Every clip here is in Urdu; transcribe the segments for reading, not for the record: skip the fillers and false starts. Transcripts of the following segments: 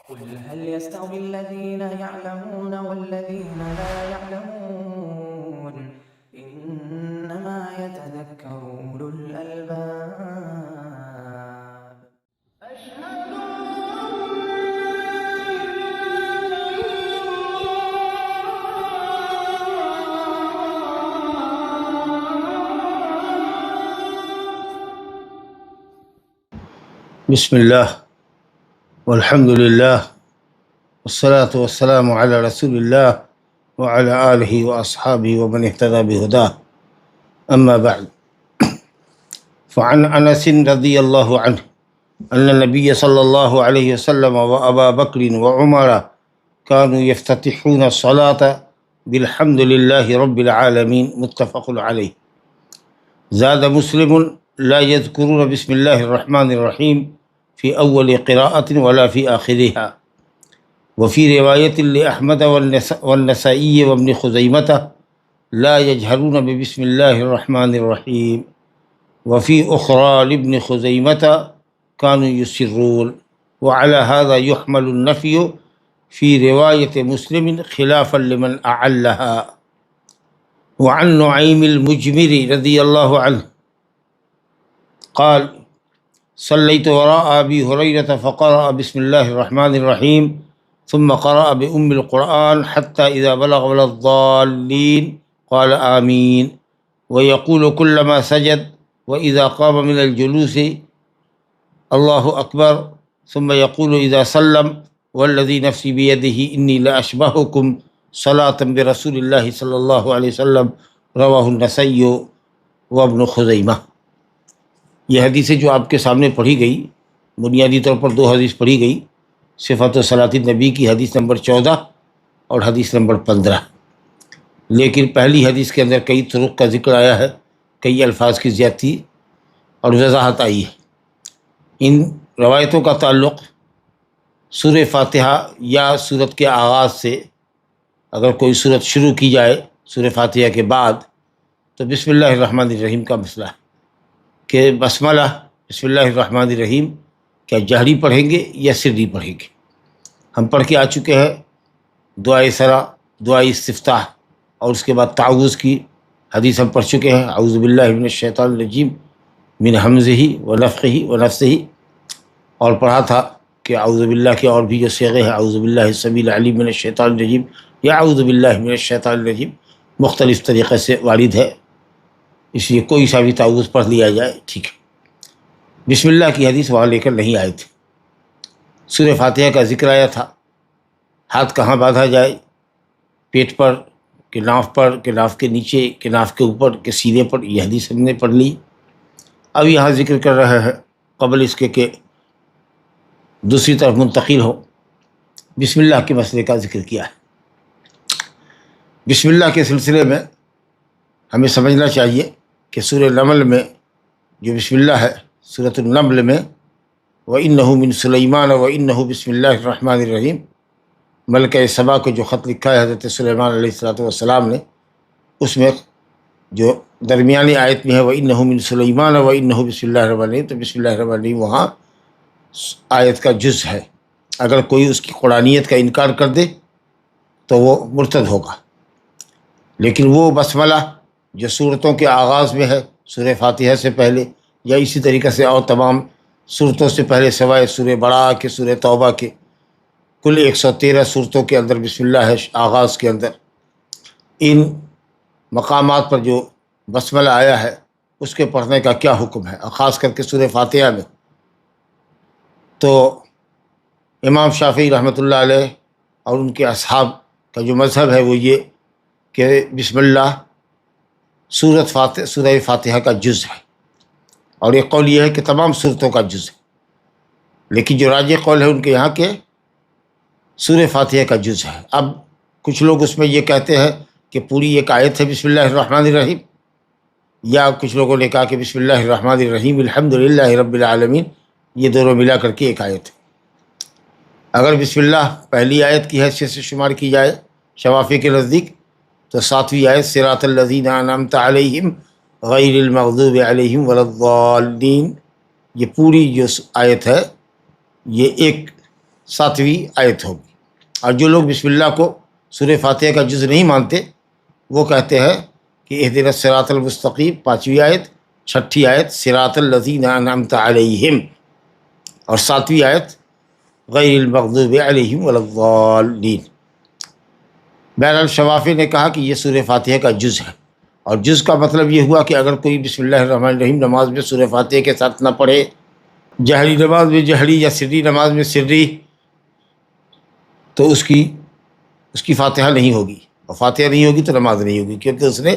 قل هل يستوي الذين يعلمون والذين لا يعلمون إنما يتذكر أولو الألباب أشهد بسم اللہ والحمد للہ والصلاة والسلام علی رسول اللہ وعلی آلہ واصحابہ ومن اہتدی بہداہ اما بعد فعن انس رضی اللہ عنہ ان النبی صلی اللہ علیہ وسلم وابا بکر وعمر كانوا يفتتحون الصلاة بالحمد للہ رب العالمین متفق علیہ. زاد مسلم لا يذكرون بسم الله الرحمن الرحيم في أول قراءة ولا في آخرها. وفي رواية لأحمد والنسائي وابن خزيمة لا يجهرون ببسم الله الرحمن الرحيم. وفي أخرى لابن خزيمة كانوا يسرون. وعلى هذا يحمل النفي في رواية مسلم خلافا لمن أعلها. وعن نعيم المجمر رضي الله عنه قال صليت وراء أبي هريرة فقرأ بسم الله الرحمن الرحيم ثم قرأ بأم القرآن حتى إذا بلغ ولا الضالين قال آمين ويقول كلما سجد وإذا قام من الجلوس الله أكبر ثم يقول إذا سلم والذي نفسي بيده إني لأشبهكم صلاة برسول الله صلى الله عليه وسلم رواه النسائي وابن خزيمة. یہ حدیثیں جو آپ کے سامنے پڑھی گئی، بنیادی طور پر دو حدیث پڑھی گئی، صفت صلاۃ النبی کی حدیث نمبر 14 اور حدیث نمبر 15. لیکن پہلی حدیث کے اندر کئی طرق کا ذکر آیا ہے، کئی الفاظ کی زیادتی اور وضاحت آئی ہے. ان روایتوں کا تعلق سورہ فاتحہ یا سورت کے آغاز سے، اگر کوئی سورت شروع کی جائے سورہ فاتحہ کے بعد تو بسم اللہ الرحمن الرحیم کا مسئلہ ہے کہ بسملہ بسم اللہ الرحمن الرحیم کیا جہری پڑھیں گے یا سری پڑھیں گے. ہم پڑھ کے آ چکے ہیں دعائے سرا، دعائے استفتاح اور اس کے بعد تعوذ کی حدیث ہم پڑھ چکے ہیں. اعوذ باللہ من الشیطان الرجیم من حمزہ ونفخہ ونفثہ، اور پڑھا تھا کہ اعوذ باللہ کے اور بھی جو صیغے ہیں، اعوذ باللہ السمیع العلیم من الشیطان الرجیم یا اعوذ باللہ من الشیطان الرجیم، مختلف طریقے سے وارد ہے، اس لیے کوئی سا بھی تعوذ پڑھ لیا جائے ٹھیک ہے. بسم اللہ کی حدیث وہاں لے کر نہیں آئے تھے. سورہ فاتحہ کا ذکر آیا تھا، ہاتھ کہاں باندھا جائے، پیٹ پر کہ ناف پر کہ ناف کے نیچے کہ ناف کے اوپر کہ سینے پر، یہ حدیث ہم نے پڑھ لی. اب یہاں ذکر کر رہے ہیں قبل اس کے کہ دوسری طرف منتقل ہو، بسم اللہ کے مسئلے کا ذکر کیا ہے. بسم اللہ کے سلسلے میں ہمیں سمجھنا چاہیے کہ سورہ نمل میں جو بسم اللہ ہے، سورۃ النمل میں وَإِنَّهُ مِن سُلَيْمَانَ وَإِنَّهُ بسم اللہ الرحمن الرحیم، ملکہ سبا کو جو خط لکھا ہے حضرت سلیمان علیہ السلام نے، اس میں جو درمیانی آیت میں ہے وَإِنَّهُ مِن سُلَيْمَانَ وَإِنَّهُ بسم اللہ الرحمن الرحیم، تو بسم اللہ الرحمن الرحیم وہاں آیت کا جز ہے. اگر کوئی اس کی قرآنیت کا انکار کر دے تو وہ مرتد ہوگا. لیکن وہ بسملہ جو صورتوں کے آغاز میں ہے سورہ فاتحہ سے پہلے، یا اسی طریقے سے اور تمام صورتوں سے پہلے سوائے سورہ بڑا کے سورہ توبہ کے کل 113 صورتوں کے اندر بسم اللہ ہے آغاز کے اندر. ان مقامات پر جو بسملہ آیا ہے اس کے پڑھنے کا کیا حکم ہے، خاص کر کے سورہ فاتحہ میں. تو امام شافعی رحمۃ اللہ علیہ اور ان کے اصحاب کا جو مذہب ہے وہ یہ کہ بسم اللہ سورہ فاتحہ کا جز ہے، اور ایک قول یہ ہے کہ تمام صورتوں کا جز ہے. لیکن جو راجح قول ہے ان کے یہاں کے سورہ فاتحہ کا جز ہے. اب کچھ لوگ اس میں یہ کہتے ہیں کہ پوری ایک آیت ہے بسم اللہ الرحمن الرحیم، یا کچھ لوگوں نے کہا کہ بسم اللہ الرحمن الرحیم الحمد للہ رب العالمین، یہ دونوں ملا کر کے ایک آیت ہے. اگر بسم اللہ پہلی آیت کی حیثیت سے شمار کی جائے شوافی کے نزدیک تو 7ویں آیت صراط الذین انعمت علیہم غیر المغضوب علیہم ولا الضالین، یہ پوری جو آیت ہے یہ ایک 7ویں آیت ہوگی۔ اور جو لوگ بسم اللہ کو سورہ فاتحہ کا جز نہیں مانتے وہ کہتے ہیں کہ اہدنا الصراط المستقیم 5ویں آیت، 6ٹھی آیت صراط الذین انعمت علیہم، اور 7ویں آیت غیر المغضوب علیہم ولا الضالین۔ بہرحال شوافی نے کہا کہ یہ سورہ فاتحہ کا جز ہے، اور جز کا مطلب یہ ہوا کہ اگر کوئی بسم اللہ الرحمن الرحیم نماز میں سورہ فاتحہ کے ساتھ نہ پڑھے، جہری نماز میں جہری یا سری نماز میں سری، تو اس کی فاتحہ نہیں ہوگی، اور فاتحہ نہیں ہوگی تو نماز نہیں ہوگی، کیونکہ اس نے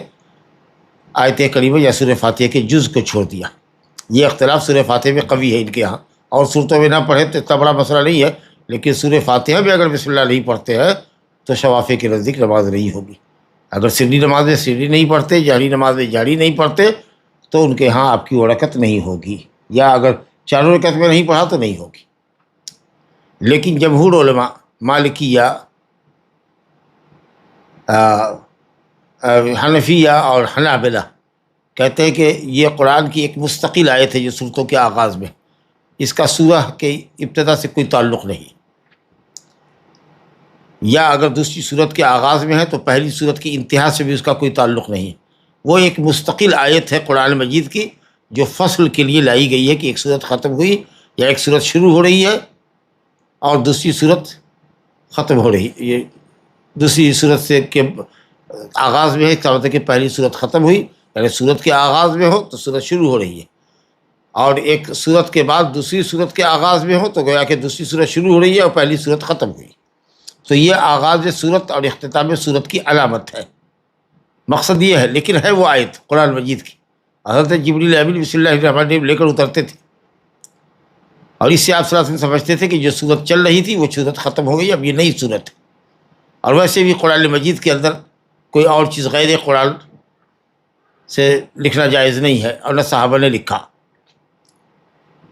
آیت کریمہ یا سورہ فاتحہ کے جز کو چھوڑ دیا۔ یہ اختلاف سورہ فاتحہ میں قوی ہے ان کے ہاں، اور صورتوں میں نہ پڑھے تو اتنا بڑا مسئلہ نہیں ہے، لیکن سورہ فاتحہ میں اگر بسم اللہ نہیں پڑھتے ہیں تو شوافی کے نزدیک نماز نہیں ہوگی۔ اگر سری نماز میں سری نہیں پڑھتے، جہری نماز میں جہری نہیں پڑھتے، تو ان کے ہاں آپ کی وہ رکعت نہیں ہوگی، یا اگر چاروں رکعت میں نہیں پڑھا تو نہیں ہوگی۔ لیکن جمہور علماء مالکیہ، حنفیہ اور حنابلہ کہتے ہیں کہ یہ قرآن کی ایک مستقل آیت ہے جو سورتوں کے آغاز میں، اس کا سورہ کے ابتدا سے کوئی تعلق نہیں، یا اگر دوسری سورت کے آغاز میں ہے تو پہلی سورت کی انتہا سے بھی اس کا کوئی تعلق نہیں۔ وہ ایک مستقل آیت ہے قرآن مجید کی جو فصل کے لیے لائی گئی ہے کہ ایک سورت ختم ہوئی یا ایک سورت شروع ہو رہی ہے اور دوسری سورت ختم ہو رہی ہے، یہ دوسری سورت سے کے آغاز میں ہے، اس کا مطلب کہ پہلی سورت ختم ہوئی، یعنی سورت کے آغاز میں ہو تو سورت شروع ہو رہی ہے، اور ایک سورت کے بعد دوسری سورت کے آغاز میں ہو تو گویا کہ دوسری سورت شروع ہو رہی ہے اور پہلی سورت ختم ہوئی۔ تو یہ آغاز سورت اور اختتام سورت کی علامت ہے، مقصد یہ ہے، لیکن ہے وہ آیت قرآن مجید کی۔ حضرت جبریل امین بسم اللہ الرحمن الرحیم لے کر اترتے تھے، اور اس سے آپ صلی اللہ علیہ وسلم سمجھتے تھے کہ جو سورت چل رہی تھی وہ سورت ختم ہو گئی، اب یہ نئی سورت ہے۔ اور ویسے بھی قرآن مجید کے اندر کوئی اور چیز غیر قرآن سے لکھنا جائز نہیں ہے، اور نہ صحابہ نے لکھا۔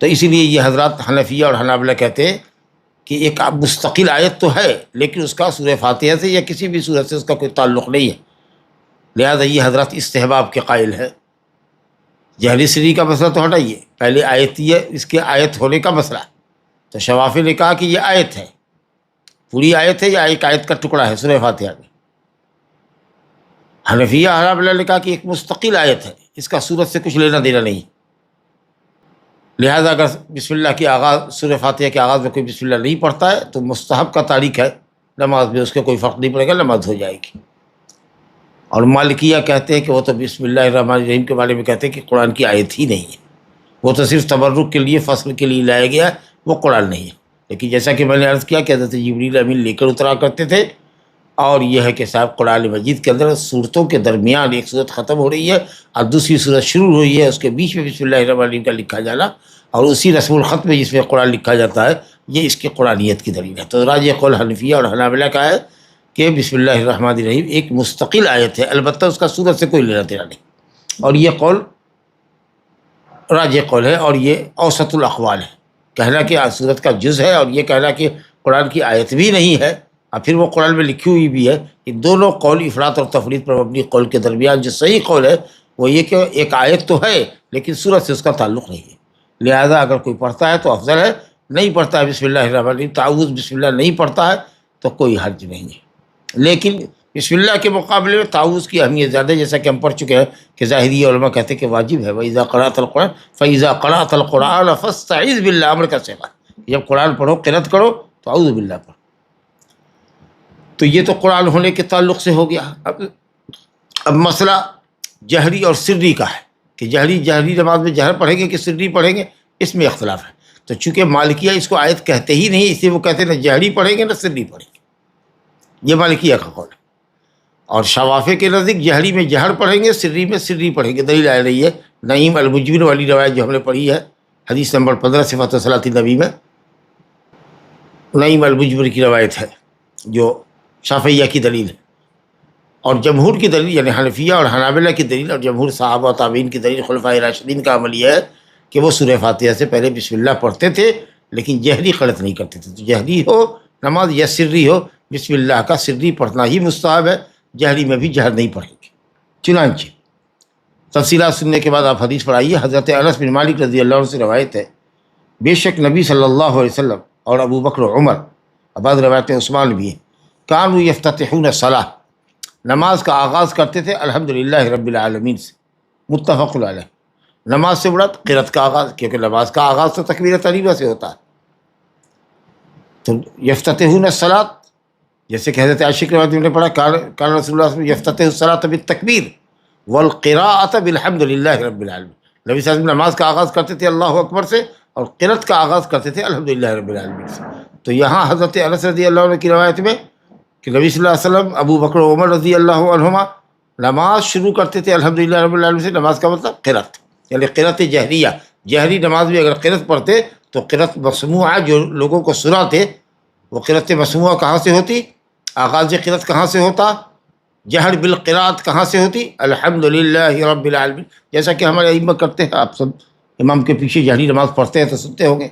تو اسی لیے یہ حضرات حنفیہ اور حنابلہ کہتے ہیں کہ ایک مستقل آیت تو ہے، لیکن اس کا سورہ فاتحہ سے یا کسی بھی سورت سے اس کا کوئی تعلق نہیں ہے، لہذا یہ حضرات استحباب کے قائل ہے۔ جہری سری کا مسئلہ تو ہٹائیے، پہلے آیت یہ اس کے آیت ہونے کا مسئلہ، تو شوافی نے کہا کہ یہ آیت ہے، پوری آیت ہے یا ایک آیت کا ٹکڑا ہے سورہ فاتحہ میں۔ حنفیہ حنابلہ نے کہا کہ ایک مستقل آیت ہے، اس کا سورت سے کچھ لینا دینا نہیں، لہذا اگر بسم اللہ کے آغاز سورہ فاتحہ کے آغاز میں کوئی بسم اللہ نہیں پڑھتا ہے تو مستحب کا تاریک ہے، نماز میں اس کے کوئی فرق نہیں پڑے گا، نماز ہو جائے گی۔ اور مالکیہ کہتے ہیں کہ وہ تو بسم اللہ الرحمن الرحیم کے بارے میں کہتے ہیں کہ قرآن کی آیت ہی نہیں ہے، وہ تو صرف تبرک کے لیے فصل کے لیے لایا گیا ہے، وہ قرآن نہیں ہے۔ لیکن جیسا کہ میں نے عرض کیا کہ حضرت جبریل امین لے کر اترا کرتے تھے، اور یہ ہے کہ صاحب قرآن مجید کے اندر صورتوں کے درمیان ایک صورت ختم ہو رہی ہے اور دوسری صورت شروع ہو رہی ہے، اس کے بیچ میں بسم اللہ الرحمن الرحیم کا لکھا جانا، اور اسی رسم الخط میں جس میں قرآن لکھا جاتا ہے، یہ اس کی قرآنیت کی دلیل ہے۔ تو راجح قول حنفیہ اور حنابلہ کا ہے کہ بسم اللہ الرحمن الرحیم ایک مستقل آیت ہے، البتہ اس کا سورت سے کوئی لینا دینا نہیں، اور یہ قول راجح قول ہے، اور یہ اوسط الاقوال ہے۔ کہنا کہ سورت کا جز ہے اور یہ کہنا کہ قرآن کی آیت بھی نہیں ہے اور پھر وہ قرآن میں لکھی ہوئی بھی ہے، یہ دونوں قول افراط اور تفرید پر مبنی قول کے درمیان جو صحیح قول ہے وہ یہ کہ ایک آیت تو ہے لیکن سورت سے اس کا تعلق نہیں ہے، لہذا اگر کوئی پڑھتا ہے تو افضل ہے، نہیں پڑھتا ہے بسم اللہ الرحمن الرحیم، تعوذ بسم اللہ نہیں پڑھتا ہے تو کوئی حرج نہیں ہے۔ لیکن بسم اللہ کے مقابلے میں تعوذ کی اہمیت زیادہ ہے، جیسا کہ ہم پڑھ چکے ہیں کہ ظاہری علماء کہتے ہیں کہ واجب ہے، وَإِذَا قَرَأْتَ الْقُرْآنَ فَإِذَا قَرَأْتَ الْقُرْآنَ فَاسْتَعِذْ بِاللَّهِ، امر کا صیغہ، جب قرآن پڑھو قرأت کرو تو اعوذ باللہ پڑھو۔ تو یہ تو قرآن ہونے کے تعلق سے ہو گیا۔ اب مسئلہ جہری اور سری کا ہے کہ جہری نماز میں جہر پڑھیں گے کہ سری پڑھیں گے، اس میں اختلاف ہے۔ تو چونکہ مالکیہ اس کو آیت کہتے ہی نہیں، اس لیے وہ کہتے ہیں نہ جہری پڑھیں گے نہ سری پڑھیں گے، یہ مالکیہ کا قول ہے۔ اور شوافی کے نزدیک جہری میں جہر پڑھیں گے، سری میں سری پڑھیں گے۔ دلیل آ رہی ہے نعیم المجبر والی روایت جو ہم نے پڑھی ہے، حدیث نمبر 15 صفات صلاۃ النبی میں نعیم المجبر کی روایت ہے جو شافعیہ کی دلیل ہے، اور جمہور کی دلیل یعنی حنفیہ اور حنابلہ کی دلیل اور جمہور صحابہ و تابعین کی دلیل، خلفائے راشدین کا عمل یہ ہے کہ وہ سورہ فاتحہ سے پہلے بسم اللہ پڑھتے تھے لیکن جہری قرأت نہیں کرتے تھے۔ تو جہری ہو نماز یا سری ہو، بسم اللہ کا سری پڑھنا ہی مستحب ہے، جہری میں بھی جہر نہیں پڑھیں گے۔ چنانچہ تفصیلات سننے کے بعد آپ حدیث پر آئیے۔ حضرت انس بن مالک رضی اللہ عنہ سے روایت ہے، بے شک نبی صلی اللہ علیہ وسلم اور ابو بکر و عمر، بعض روایتیں عثمان بھی ہیں، کانوا یفتتحون الصلاۃ، نماز کا آغاز کرتے تھے الحمدللہ رب العالمین سے، متفق علیہ۔ نماز سے مراد قرأت کا آغاز، کیونکہ نماز کا آغاز تو تکبیر طیبہ سے ہوتا ہے۔ تو یفتتحون الصلاۃ، جیسے کہ حضرت عائشہ کی روایت میں نے پڑھا کان رسول اللہ صلی اللہ علیہ وسلم یفتتح الصلاۃ بالتکبیر والقراءۃ بالحمدللہ رب العالمین، نبی صلی اللہ علیہ وسلم نماز کا آغاز کرتے تھے اللہ اکبر سے، اور قرأت کا آغاز کرتے تھے الحمدللہ رب العالمین سے۔ تو یہاں حضرت انس رضی اللہ عنہ کی روایت میں کہ نبی صلی اللہ علیہ وسلم، ابو بکر و عمر رضی اللہ عنہما نماز شروع کرتے تھے الحمدللہ رب العالمین سے۔ نماز کا مطلب قرأت، یعنی قرأت جہریہ، جہری نماز میں اگر قرأت پڑھتے تو قرأت مسموعہ جو لوگوں کو سناتے، وہ قرأت مسموعہ کہاں سے ہوتی؟ آغاز قرأت کہاں سے ہوتا؟ جہر بالقرأت کہاں سے ہوتی؟ الحمدللہ رب العالمین، جیسا کہ ہمارے ائمہ کرتے ہیں۔ آپ سب امام کے پیچھے جہری نماز پڑھتے ہیں تو سنتے ہوں گے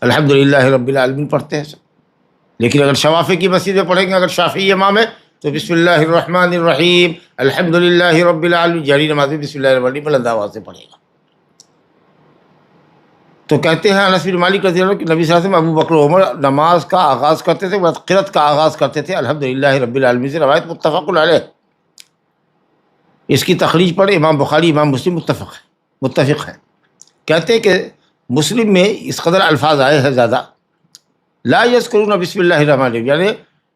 الحمدللہ رب العالمین پڑھتے ہیں سب۔ لیکن اگر شوافی کی مسجد میں پڑھیں گے، اگر شافعی امام ہے تو بسم اللہ الرحمن الرحیم الحمدللہ رب العالمین، جہری نماز میں بسم اللہ الرحمن الرحیم بلند آواز سے پڑھے گا۔ تو کہتے ہیں انس بن مالک رضی اللہ عنہ کہ نبی صلی اللہ علیہ وسلم ابو بکر و عمر نماز کا آغاز کرتے تھے، قرأت کا آغاز کرتے تھے الحمدللہ رب العالمین سے، روایت متفق علیہ۔ اس کی تخریج پر امام بخاری امام مسلم متفق ہے۔ کہتے ہیں کہ مسلم میں اس قدر الفاظ آئے ہیں زیادہ، لا یذکرون بسم اللہ الرحمن الرحیم، یعنی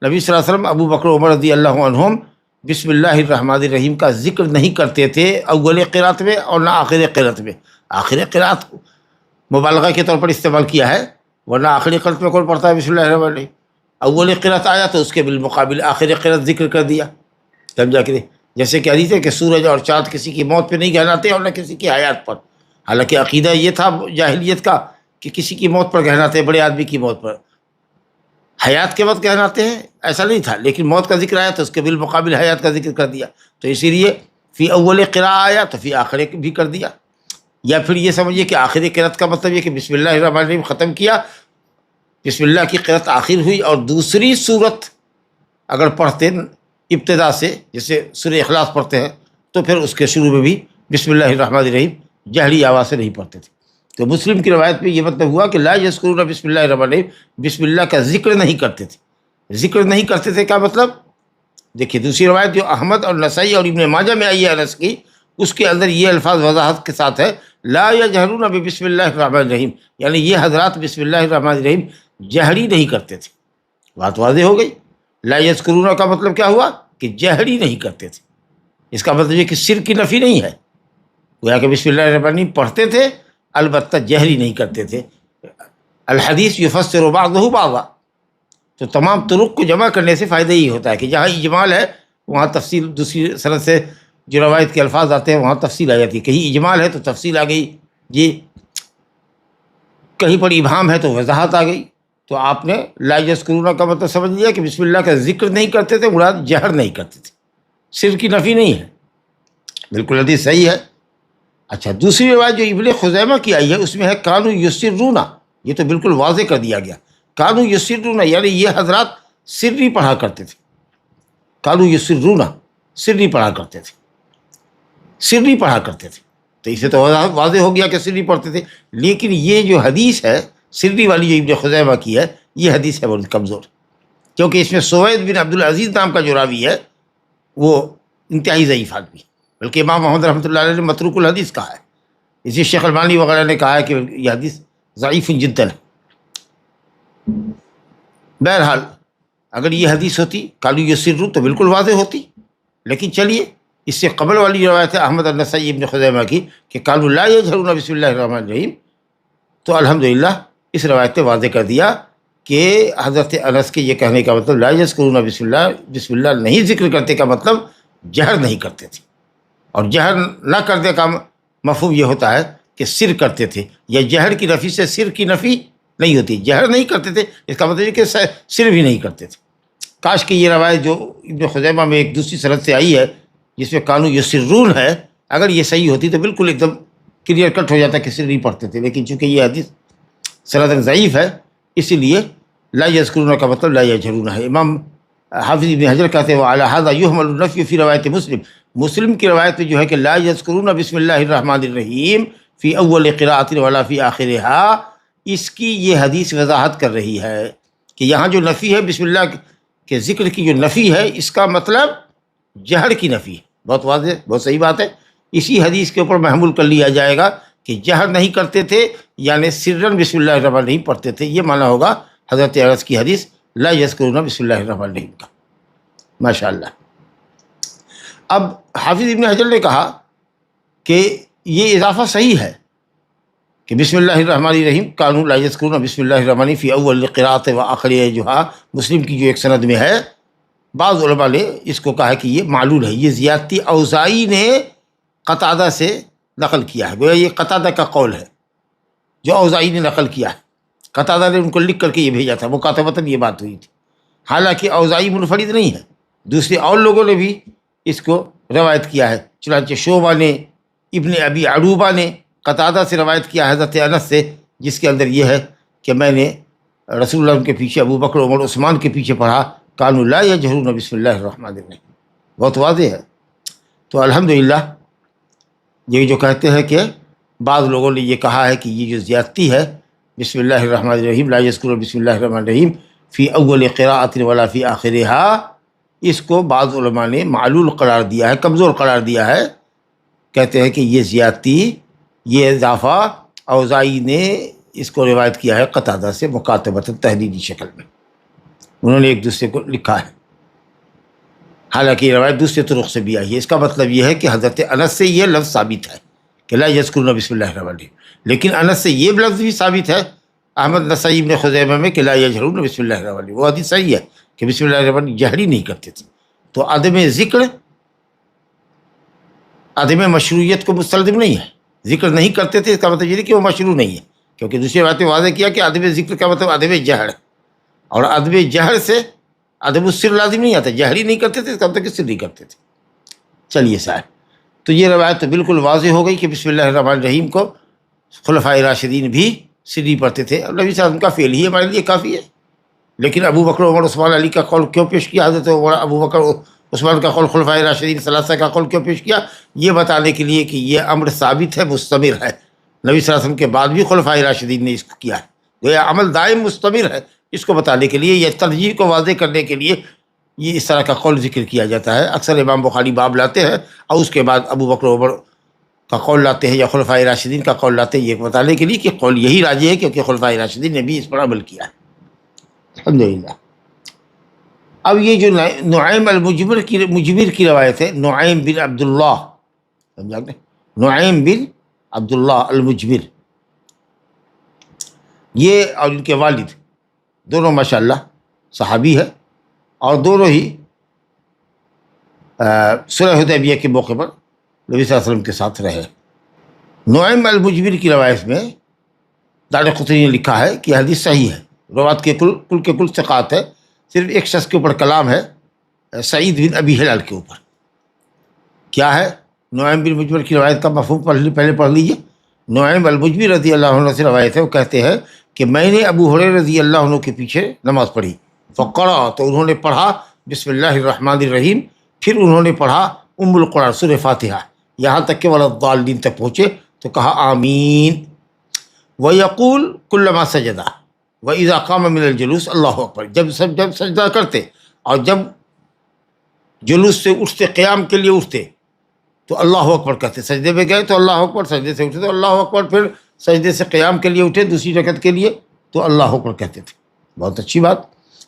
نبی صلی اللہ علیہ وسلم ابو بکر و عمر رضی اللہ عنہم بسم اللہ الرحمن الرحیم کا ذکر نہیں کرتے تھے اول قرأت میں اور نہ آخر قرأت میں۔ آخر قرأت مبالغہ کے طور پر استعمال کیا ہے، ورنہ آخری قرأت میں کون پڑھتا ہے بسم اللہ الرحمن الرحیم؟ اول قرأت آیا تو اس کے بالمقابل آخر قرأت ذکر کر دیا، سمجھا کہ جیسے کہ حدیث ہے کہ سورج اور چاند کسی کی موت پہ نہیں گہراتے اور نہ کسی کی حیات پر۔ حالانکہ عقیدہ یہ تھا جاہلیت کا کہ کسی کی موت پر گہراتے ہیں، بڑے آدمی کی موت پر، حیات کے وقت گہراتے ہیں، ایسا نہیں تھا، لیکن موت کا ذکر آیا تو اس کے بالمقابل حیات کا ذکر کر دیا۔ تو اسی لیے فی اول قراء آیا تو فی آخر بھی کر دیا، یا پھر یہ سمجھیے کہ آخری قرأت کا مطلب یہ کہ بسم اللہ الرحمن الرحیم ختم کیا، بسم اللہ کی قرأت آخر ہوئی، اور دوسری صورت اگر پڑھتے ابتدا سے، جیسے سورہ اخلاص پڑھتے ہیں، تو پھر اس کے شروع میں بھی بسم اللہ الرحمن الرحیم جہری آواز سے نہیں پڑھتے تھے۔ تو مسلم کی روایت میں یہ مطلب ہوا کہ لا یذکرون بسم اللہ الرحمن الرحیم، بسم اللہ کا ذکر نہیں کرتے تھے۔ ذکر نہیں کرتے تھے کیا مطلب؟ دیکھیے دوسری روایت جو احمد اور نسائی اور ابن ماجہ میں آئی ہے انس کی، اس کے اندر یہ الفاظ وضاحت کے ساتھ ہے لا یجہرون بسم اللہ الرحمن الرحیم، یعنی یہ حضرات بسم اللہ الرحمن الرحیم جہری نہیں کرتے تھے۔ بات واضح ہو گئی۔ لا یذکرون کا مطلب کیا ہوا؟ کہ جہری نہیں کرتے تھے۔ اس کا مطلب یہ کہ شرک کی نفی نہیں ہے، گویا کہ بسم اللہ الرحمن الرحیم پڑھتے تھے، البتہ جہری نہیں کرتے تھے۔ الحدیث یفسر بعضہ بعضا، تو تمام طرق کو جمع کرنے سے فائدہ یہ ہوتا ہے کہ جہاں اجمال ہے وہاں تفصیل، دوسری سند سے جو روایت کے الفاظ آتے ہیں وہاں تفصیل آ جاتی ہے، کہیں اجمال ہے تو تفصیل آ گئی جی، کہیں پر ابہام ہے تو وضاحت آ گئی۔ تو آپ نے لا یذکرون کا مطلب سمجھ لیا کہ بسم اللہ کا ذکر نہیں کرتے تھے، مراد جہر نہیں کرتے تھے، شرک کی نفی نہیں ہے، بالکل حدیث صحیح ہے۔ اچھا دوسری روایت جو ابن خزیمہ کی آئی ہے اس میں ہے کانوا یسرون، یہ تو بالکل واضح کر دیا گیا، کانوا یسرون یعنی یہ حضرات سری پڑھا کرتے تھے، کانوا یسرون سری پڑھا کرتے تھے، سری پڑھا کرتے تھے، تو اسے تو واضح ہو گیا کہ سری پڑھتے تھے۔ لیکن یہ جو حدیث ہے سری والی جو ابن خزیمہ کی ہے، یہ حدیث ہے بہت کمزور، کیونکہ اس میں سوید بن عبدالعزیز نام کا جو راوی ہے وہ انتہائی ضعیف آدمی، بلکہ امام محمد رحمۃ اللہ علیہ نے متروک الحدیث کہا ہے، اسی شیخ البانی وغیرہ نے کہا ہے کہ یہ حدیث ضعیف جدا ہے۔ بہرحال اگر یہ حدیث ہوتی کانوا یسرون تو بالکل واضح ہوتی، لیکن چلیے اس سے قبل والی روایت ہے احمد النسائی ابن خزیمہ کی کہ کانوا لا یجہرون بسم اللہ الرحمن الرحیم، تو الحمدللہ اس روایت نے واضح کر دیا کہ حضرت انس کے یہ کہنے کا مطلب لا یذکرون بسم اللہ نہیں ذکر کرتے کا مطلب جہر نہیں کرتے تھے، اور جہر نہ کرنے کا مفہوم یہ ہوتا ہے کہ سر کرتے تھے، یا جہر کی نفی سے سر کی نفی نہیں ہوتی، جہر نہیں کرتے تھے اس کا مطلب یہ کہ سر بھی نہیں کرتے تھے۔ کاش کہ یہ روایت جو ابن خزیمہ میں ایک دوسری سند سے آئی ہے جس میں کانوا یسرون ہے، اگر یہ صحیح ہوتی تو بالکل ایک دم کلیئر کٹ ہو جاتا کہ سر نہیں پڑھتے تھے، لیکن چونکہ یہ حدیث سند ضعیف ہے اسی لیے لا یذکرون کا مطلب لا یجہرون ہے۔ امام حافظ ابن حجر کہتے ہیں وعلی ھذا یحمل النفی فی روایت مسلم کی روایت میں جو ہے کہ لا یذکرون بسم اللہ الرحمن الرحیم فی اول قراءۃ ولا فی آخرہا، اس کی یہ حدیث وضاحت کر رہی ہے کہ یہاں جو نفی ہے بسم اللہ کے ذکر کی جو نفی ہے، اس کا مطلب جہر کی نفی ہے. بہت واضح، بہت صحیح بات ہے. اسی حدیث کے اوپر محمول کر لیا جائے گا کہ جہر نہیں کرتے تھے، یعنی سرن بسم اللہ الرحمن الرحیم پڑھتے تھے. یہ معنی ہوگا حضرت انس کی حدیث لا یذکرون بسم اللہ الرحمن الرحیم کا. ماشاء اللہ. اب حافظ ابن حجر نے کہا کہ یہ اضافہ صحیح ہے کہ بسم اللہ الرحمن الرحیم کانوا لا یذکرون بسم اللہ الرحمن الرحیم فی اول القراءۃ و آخرها، مسلم کی جو ایک سند میں ہے. بعض علماء نے اس کو کہا کہ یہ معلول ہے، یہ زیادتی اوزاعی نے قتادہ سے نقل کیا ہے. گویا یہ قتادہ کا قول ہے جو اوزاعی نے نقل کیا ہے. قتادہ نے ان کو لکھ کر کے یہ بھیجا تھا، مکاتبتاً یہ بات ہوئی تھی. حالانکہ اوزاعی منفرد نہیں ہے، دوسرے اور لوگوں نے بھی اس کو روایت کیا ہے. چنانچہ شعبہ نے، ابن ابی عروبہ نے قتادہ سے روایت کیا حضرت انس سے، جس کے اندر یہ ہے کہ میں نے رسول اللہ کے پیچھے ابو بکر عمر عثمان کے پیچھے پڑھا کانوا لا یجہرون بسم اللہ الرحمن الرحیم. بہت واضح ہے. تو الحمدللہ یہ جو کہتے ہیں کہ بعض لوگوں نے یہ کہا ہے کہ یہ جو زیادتی ہے بسم اللہ الرحمن الرحیم لا یذکرون بسم اللہ الرحمن الرحیم فی اول قراءۃ ولا فی آخرها، اس کو بعض علماء نے معلول قرار دیا ہے، کمزور قرار دیا ہے. کہتے ہیں کہ یہ زیادتی، یہ اضافہ اوزاعی نے اس کو روایت کیا ہے قتادہ سے مکاتبۃ تحریری شکل میں، انہوں نے ایک دوسرے کو لکھا ہے. حالانکہ یہ روایت دوسرے طرق سے بھی آئی ہے. اس کا مطلب یہ ہے کہ حضرت انس سے یہ لفظ ثابت ہے کہ لا یذکرون بسم اللہ الرحمن الرحیم، لیکن انس سے یہ لفظ بھی ثابت ہے احمد نسائی ابن خزیمہ میں کہ لا یجہرون بسم اللہ الرحمن الرحیم. وہ حدیث صحیح ہے کہ بسم اللہ الرحمن الرحیم جہری نہیں کرتے تھے. تو عدم ذکر عدم مشروعیت کو مستلزم نہیں ہے. ذکر نہیں کرتے تھے اس کا مطلب یہ نہیں کہ وہ مشروع نہیں ہے، کیونکہ دوسری باتیں واضح کیا کہ عدم ذکر کا مطلب عدم جہر، اور عدم جہر سے عدم السر لازم نہیں آتا. جہری نہیں کرتے تھے اس کا مطلب کہ سر نہیں کرتے تھے. چلیے صاحب، تو یہ روایت تو بالکل واضح ہو گئی کہ بسم اللہ الرحمن الرحیم کو خلفائے راشدین بھی سری پڑھتے تھے، اور نبی صلی اللہ علیہ وسلم کا فعل ہی ہمارے لیے کافی ہے. لیکن ابو بکر عمر عثمان علی کا قول کیوں پیش کیا؟ حضرت ابو بکر عثمان کا قول خلفائے راشدین ثلاثہ کا قول کیوں پیش کیا؟ یہ بتانے کے لیے کہ یہ امر ثابت ہے، مستمر ہے. نبی صلی اللہ علیہ وسلم کے بعد بھی خلفائے راشدین نے اس کو کیا ہے، یہ عمل دائم مستمر ہے. اس کو بتانے کے لیے، یہ ترجیح کو واضح کرنے کے لیے یہ اس طرح کا قول ذکر کیا جاتا ہے. اکثر امام بخاری باب لاتے ہیں اور اس کے بعد ابو بکر عمر کا قول لاتے ہیں یا خلفائے راشدین کا قول لاتے ہیں، یہ بتانے کے لیے کہ قول یہی راجح ہے کیونکہ خلفائے راشدین نے بھی اس پر عمل کیا ہے. الحمدللہ. اب یہ جو نعیم المجمر کی روایت ہے، نعیم بن عبداللہ، سمجھا آپ نے؟ نعیم بن عبداللہ المجمر، یہ اور ان کے والد دونوں ماشاءاللہ صحابی ہے، اور دونوں ہی صلح حدیبیہ کے موقع پر نبی صلی اللہ علیہ وسلم کے ساتھ رہے. نعیم المجمر کی روایت میں دارقطنی نے لکھا ہے کہ حدیث صحیح ہے، روایت کے کل ثقات ہے، صرف ایک شخص کے اوپر کلام ہے، سعید بن ابی ہلال کے اوپر. کیا ہے نعیم بن مجمر کی روایت کا مفہوم؟ پہلے پڑھ لیجیے. نعیم المجمر رضی اللہ عنہ سے روایت ہے، وہ کہتے ہیں کہ میں نے ابو ہریرہ رضی اللہ عنہ کے پیچھے نماز پڑھی، فقرأ، تو انہوں نے پڑھا بسم اللہ الرحمن الرحیم، پھر انہوں نے پڑھا ام القرآن سورہ فاتحہ، یہاں تک کہ وَلَا-الضَّالِّينَ تک پہنچے تو کہا آمین. وَيَقُولُ كُلَّمَا سَجَدَ وَإِذَا قَامَ مِنَ الْجُلُوسِ اللہ اکبر، جب سجدہ کرتے اور جب جلوس سے اٹھتے، قیام کے لیے اٹھتے تو اللہ اکبر کہتے. سجدے میں گئے تو اللہ اکبر، سجدے سے اٹھے تو اللہ اکبر، پھر سجدے سے قیام کے لیے اٹھے دوسری رکعت کے لیے تو اللہ اکبر کہتے تھے. بہت اچھی بات.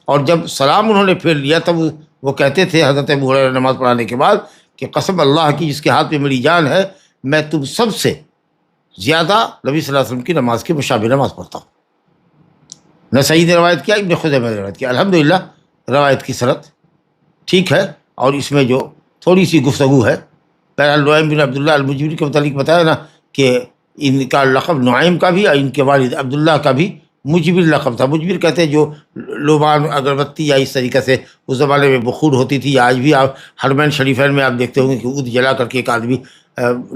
اور جب سلام انہوں نے پھیر لیا تب وہ کہتے تھے حضرت ابو ہریرہ نماز پڑھانے کے بعد کہ قسم اللہ کی جس کے ہاتھ میں میری جان ہے، میں تم سب سے زیادہ نبی صلی اللہ علیہ وسلم کی نماز کے مشابہ نماز پڑھتا ہوں. نسائی نے روایت کیا، ابن خزیمہ نے روایت کیا. الحمدللہ روایت کی صنعت ٹھیک ہے، اور اس میں جو تھوڑی سی گفتگو ہے، بہرحال نعیم بن عبداللہ المجمر کے متعلق بتایا نا کہ ان کا لقب نعیم کا بھی اور ان کے والد عبداللہ کا بھی مجبر لقب تھا. مجبر کہتے ہیں جو لوبان اگربتی یا اس طریقے سے اس زمانے میں بخور ہوتی تھی، یا آج بھی آپ حرمین شریفین میں آپ دیکھتے ہوں گے کہ عود جلا کر کے ایک آدمی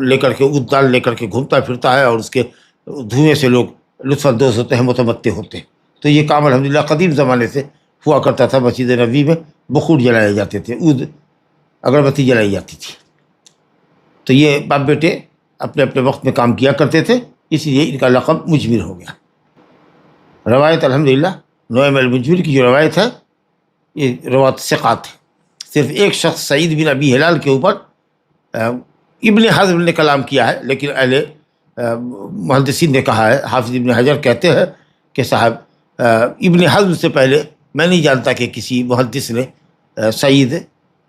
لے کر کے عود دال لے کر کے گھومتا پھرتا ہے، اور اس کے دھوئیں سے لوگ لطف اندوز ہوتے ہیں، متمتع ہوتے ہیں. تو یہ کام الحمدللہ قدیم زمانے سے ہوا کرتا تھا. مسجد نبوی میں بخور جلائے جاتے تھے، عود اگربتی جلائی جاتی تھی. تو یہ باپ بیٹے اپنے اپنے وقت میں کام کیا کرتے تھے، اس لیے ان کا لقب مجبر ہو گیا. روایت الحمدللہ نعیم المجبر کی جو روایت ہے یہ روایت ثقات ہے. صرف ایک شخص سعید بن ابی ہلال کے اوپر ابن حزم نے کلام کیا ہے، لیکن اہل محدثین نے کہا ہے، حافظ ابن حجر کہتے ہیں کہ صاحب ابن حزم سے پہلے میں نہیں جانتا کہ کسی محدث نے سعید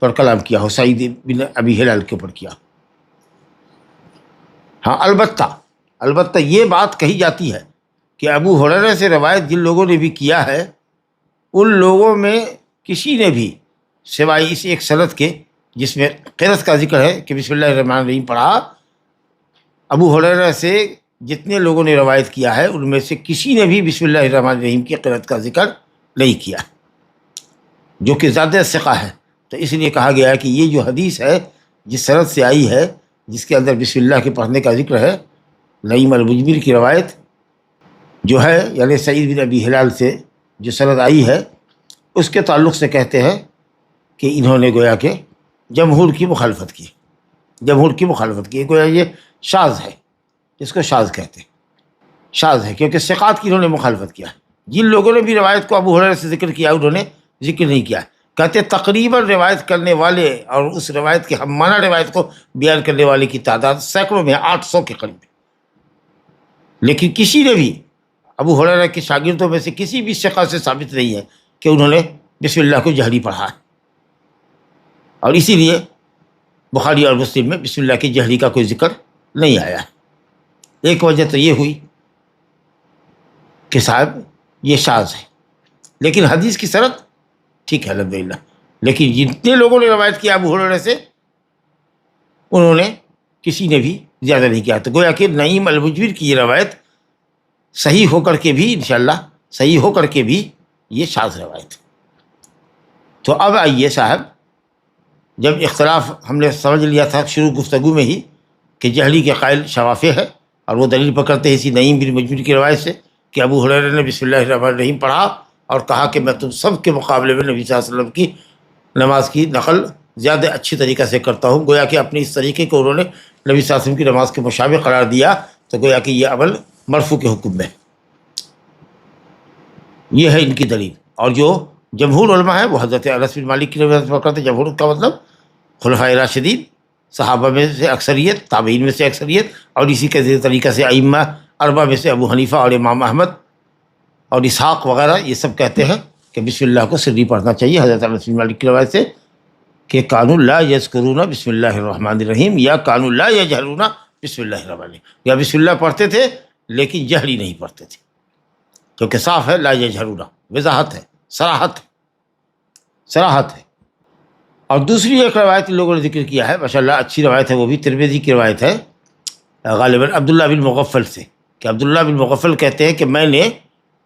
پر کلام کیا ہو، سعید بن ابی ہلال کے اوپر کیا. ہاں البتہ یہ بات کہی جاتی ہے کہ ابو ہریرہ سے روایت جن لوگوں نے بھی کیا ہے ان لوگوں میں کسی نے بھی سوائے اس ایک سند کے جس میں قرأت کا ذکر ہے کہ بسم اللہ الرحمن الرحیم پڑھا، ابو ہریرہ سے جتنے لوگوں نے روایت کیا ہے ان میں سے کسی نے بھی بسم اللہ الرحمن الرحیم کی قرأت کا ذکر نہیں کیا، جو کہ زیادہ ثقہ ہے. تو اس لیے کہا گیا ہے کہ یہ جو حدیث ہے جس سند سے آئی ہے جس کے اندر بسم اللہ کے پڑھنے کا ذکر ہے، نعیم المجبر کی روایت جو ہے یعنی سعید بن ابی ہلال سے جو سند آئی ہے اس کے تعلق سے کہتے ہیں کہ انہوں نے گویا کہ جمہور کی مخالفت کی، گویا یہ شاذ ہے، اس کو شاذ کہتے ہیں، شاذ ہے کیونکہ ثقات کی انہوں نے مخالفت کیا. جن لوگوں نے بھی روایت کو ابو ہریرہ سے ذکر کیا انہوں نے ذکر نہیں کیا. کہتے تقریباً روایت کرنے والے اور اس روایت کے ہم معنی روایت کو بیان کرنے والے کی تعداد سینکڑوں میں، 800 کے قریب، لیکن کسی نے بھی ابو ہریرہ کے شاگردوں میں سے کسی بھی ثقہ سے ثابت نہیں ہے کہ انہوں نے بسم اللہ کو جہری پڑھا ہے. اور اسی لیے بخاری اور مسلم میں بسم اللہ کی جہری کا کوئی ذکر نہیں آیا ہے. ایک وجہ تو یہ ہوئی کہ صاحب یہ شاذ ہے، لیکن حدیث کی سند ٹھیک ہے الحمدللہ. لیکن جتنے لوگوں نے روایت کیا ابو ہریرہ سے انہوں نے کسی نے بھی زیادہ نہیں کیا. تو گویا کہ نعیم المجبر کی یہ روایت صحیح ہو کر کے بھی انشاءاللہ صحیح ہو کر کے بھی یہ شاذ روایت. تو اب آئیے صاحب، جب اختلاف ہم نے سمجھ لیا تھا شروع گفتگو میں ہی کہ جہری کے قائل شوافع ہے اور وہ دلیل پکڑتے ہیں اسی نعیم بن مجبر کی روایت سے کہ ابو ہریرہ نے بسم اللہ الرحمن الرحیم پڑھا اور کہا کہ میں تم سب کے مقابلے میں نبی صلی اللہ علیہ وسلم کی نماز کی نقل زیادہ اچھی طریقے سے کرتا ہوں. گویا کہ اپنے اس طریقے کو انہوں نے نبی صلی اللہ علیہ وسلم کی نماز کے مشابہ قرار دیا. تو گویا کہ یہ عمل مرفوع کے حکم میں، یہ ہے ان کی دلیل. اور جو جمہور علماء ہے وہ حضرت انس بن مالک کی روایت پکڑتے ہیں. جمہور کا مطلب خلفائے راشدین، صحابہ میں سے اکثریت، تابعین میں سے اکثریت، اور اسی کے طریقے سے ائمہ اربعہ میں سے ابو حنیفہ اور امام احمد اور اسحاق وغیرہ یہ سب کہتے ہیں کہ بسم اللہ کو سری پڑھنا چاہیے. حضرت انس بن مالک کی روایت سے کہ کانوا لا یذکرون بسم اللہ الرحمن الرحیم یا کانوا لا یجہرون بسم اللہ الرحمن الرحیم، یا بسم اللہ پڑھتے تھے لیکن جہری نہیں پڑھتے تھے، کیونکہ صاف ہے لا یجہرون، وضاحت ہے، صراحت ہے. اور دوسری ایک روایت ان لوگوں نے ذکر کیا ہے، ماشاءاللہ اچھی روایت ہے، وہ بھی ترمذی کی روایت ہے غالباً عبداللہ بن مغفل سے، کہ عبداللہ بن مغفل کہتے ہیں کہ میں نے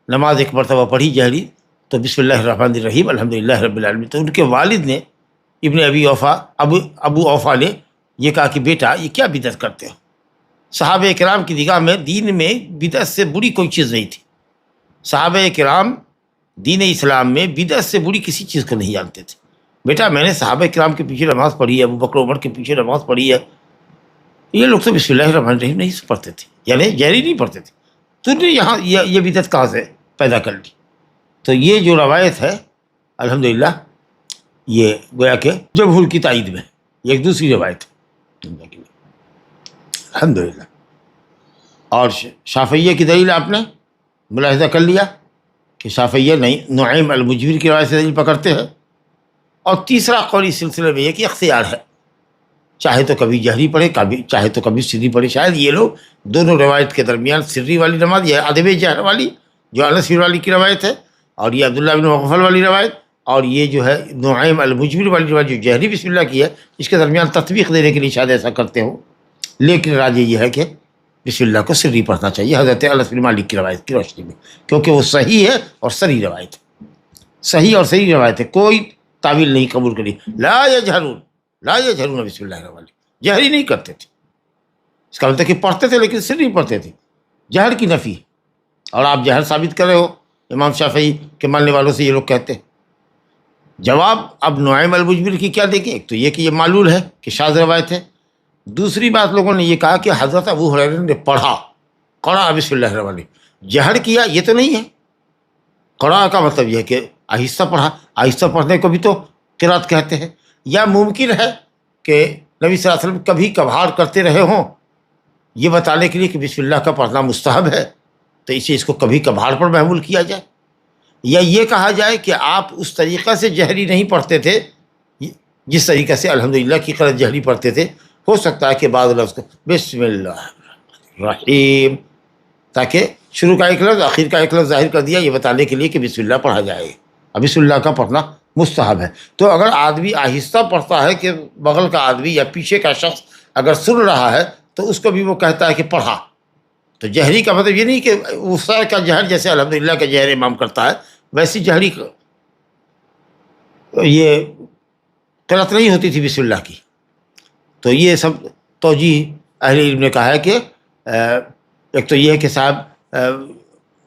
نماز ایک مرتبہ پڑھی جہری تو بسم اللہ الرحمن الرحیم الحمدللہ رب العالمین. تو ان کے والد نے ابن ابی اوفا ابو اوفا نے یہ کہا کہ بیٹا یہ کیا بدعت کرتے ہو؟ صحابہ کرام کی نگاہ میں دین میں بدعت سے بری کوئی چیز نہیں تھی. صحابہ کرام دین اسلام میں بدعت سے بری کسی چیز کو نہیں جانتے تھے. بیٹا میں نے صحابہ کرام کے پیچھے نماز پڑھی ہے، ابو بکر عمر کے پیچھے نماز پڑھی ہے، یہ لوگ تو بسم اللہ الرحمن الرحیم نہیں پڑھتے تھے، یعنی جہری نہیں پڑھتے تھے، تو نے یہاں یہ بدعت کہاں سے پیدا کر لی؟ تو یہ جو روایت ہے الحمدللہ یہ گویا کہ جمہور کی تائید میں یہ ایک دوسری روایت ہے الحمدللہ. اور شافعیہ کی دلیل آپ نے ملاحظہ کر لیا کہ شافعیہ نعیم المجبر کی روایت سے دلیل پکڑتے ہیں. اور تیسرا قول اس سلسلے میں یہ کہ اختیار ہے، چاہے تو کبھی جہری پڑھے، چاہے تو کبھی سری پڑھے. شاید یہ لوگ دونوں روایت کے درمیان سری والی نماز، یہ ادب جہر والی جو انس بن مالک کی روایت ہے، اور یہ عبداللہ بن مغفل والی روایت، اور یہ جو ہے نعیم المجبر والی روایت جو جہری بسم اللہ کی ہے، اس کے درمیان تطبیق دینے کے لیے شاید ایسا کرتے ہوں. لیکن راجح یہ ہے کہ بسم اللہ کو سری پڑھنا چاہیے حضرت انس بن مالک کی روایت کی روشنی میں، کیونکہ وہ صحیح ہے اور صریح روایت ہے، صحیح اور صحیح روایت ہے، کوئی تعویل نہیں قبول کری. لا یجہرون بسم اللہ الرحمن الرحیم، جہری نہیں کرتے تھے. اس کا مطلب کہ پڑھتے تھے لیکن سری پڑھتے تھے، جہر کی نفی. اور آپ جہر ثابت کر رہے ہو امام شافعی کے ماننے والوں سے، یہ لوگ کہتے ہیں. جواب اب نعیم المجبر کی کیا دیکھیں؟ ایک تو یہ کہ یہ معلول ہے کہ شاذ روایت ہے. دوسری بات لوگوں نے یہ کہا کہ حضرت ابو ہریرہ نے پڑھا بسم اللہ الرحمن الرحیم، جہر کیا یہ تو نہیں ہے. قرأ کا مطلب یہ ہے کہ آہستہ پڑھا، آہستہ پڑھنے کو بھی تو قرأت کہتے ہیں۔ یا ممکن ہے کہ نبی صلی اللہ علیہ وسلم کبھی کبھار کرتے رہے ہوں، یہ بتانے کے لیے کہ بسم اللہ کا پڑھنا مستحب ہے، تو اس کو کبھی کبھار پر محمول کیا جائے۔ یا یہ کہا جائے کہ آپ اس طریقہ سے جہری نہیں پڑھتے تھے جس طریقے سے الحمدللہ کی قرأت جہری پڑھتے تھے، ہو سکتا ہے کہ بعض لفظ کو بسم اللہ الرحیم، تاکہ شروع کا ایک لفظ آخر کا ایک لفظ ظاہر کر دیا، یہ بتانے کے لیے کہ بسم اللہ پڑھا جائے، اب بسم اللہ کا پڑھنا مستحب ہے۔ تو اگر آدمی آہستہ پڑھتا ہے کہ بغل کا آدمی یا پیچھے کا شخص اگر سن رہا ہے تو اس کو بھی وہ کہتا ہے کہ پڑھا، تو جہری کا مطلب یہ نہیں کہ وسع کا جہر جیسے الحمدللہ کا جہر امام کرتا ہے ویسی جہری یہ قرأت نہیں ہوتی تھی بسم اللہ کی۔ تو یہ سب توجیہ اہل علم نے کہا ہے کہ ایک تو یہ ہے کہ صاحب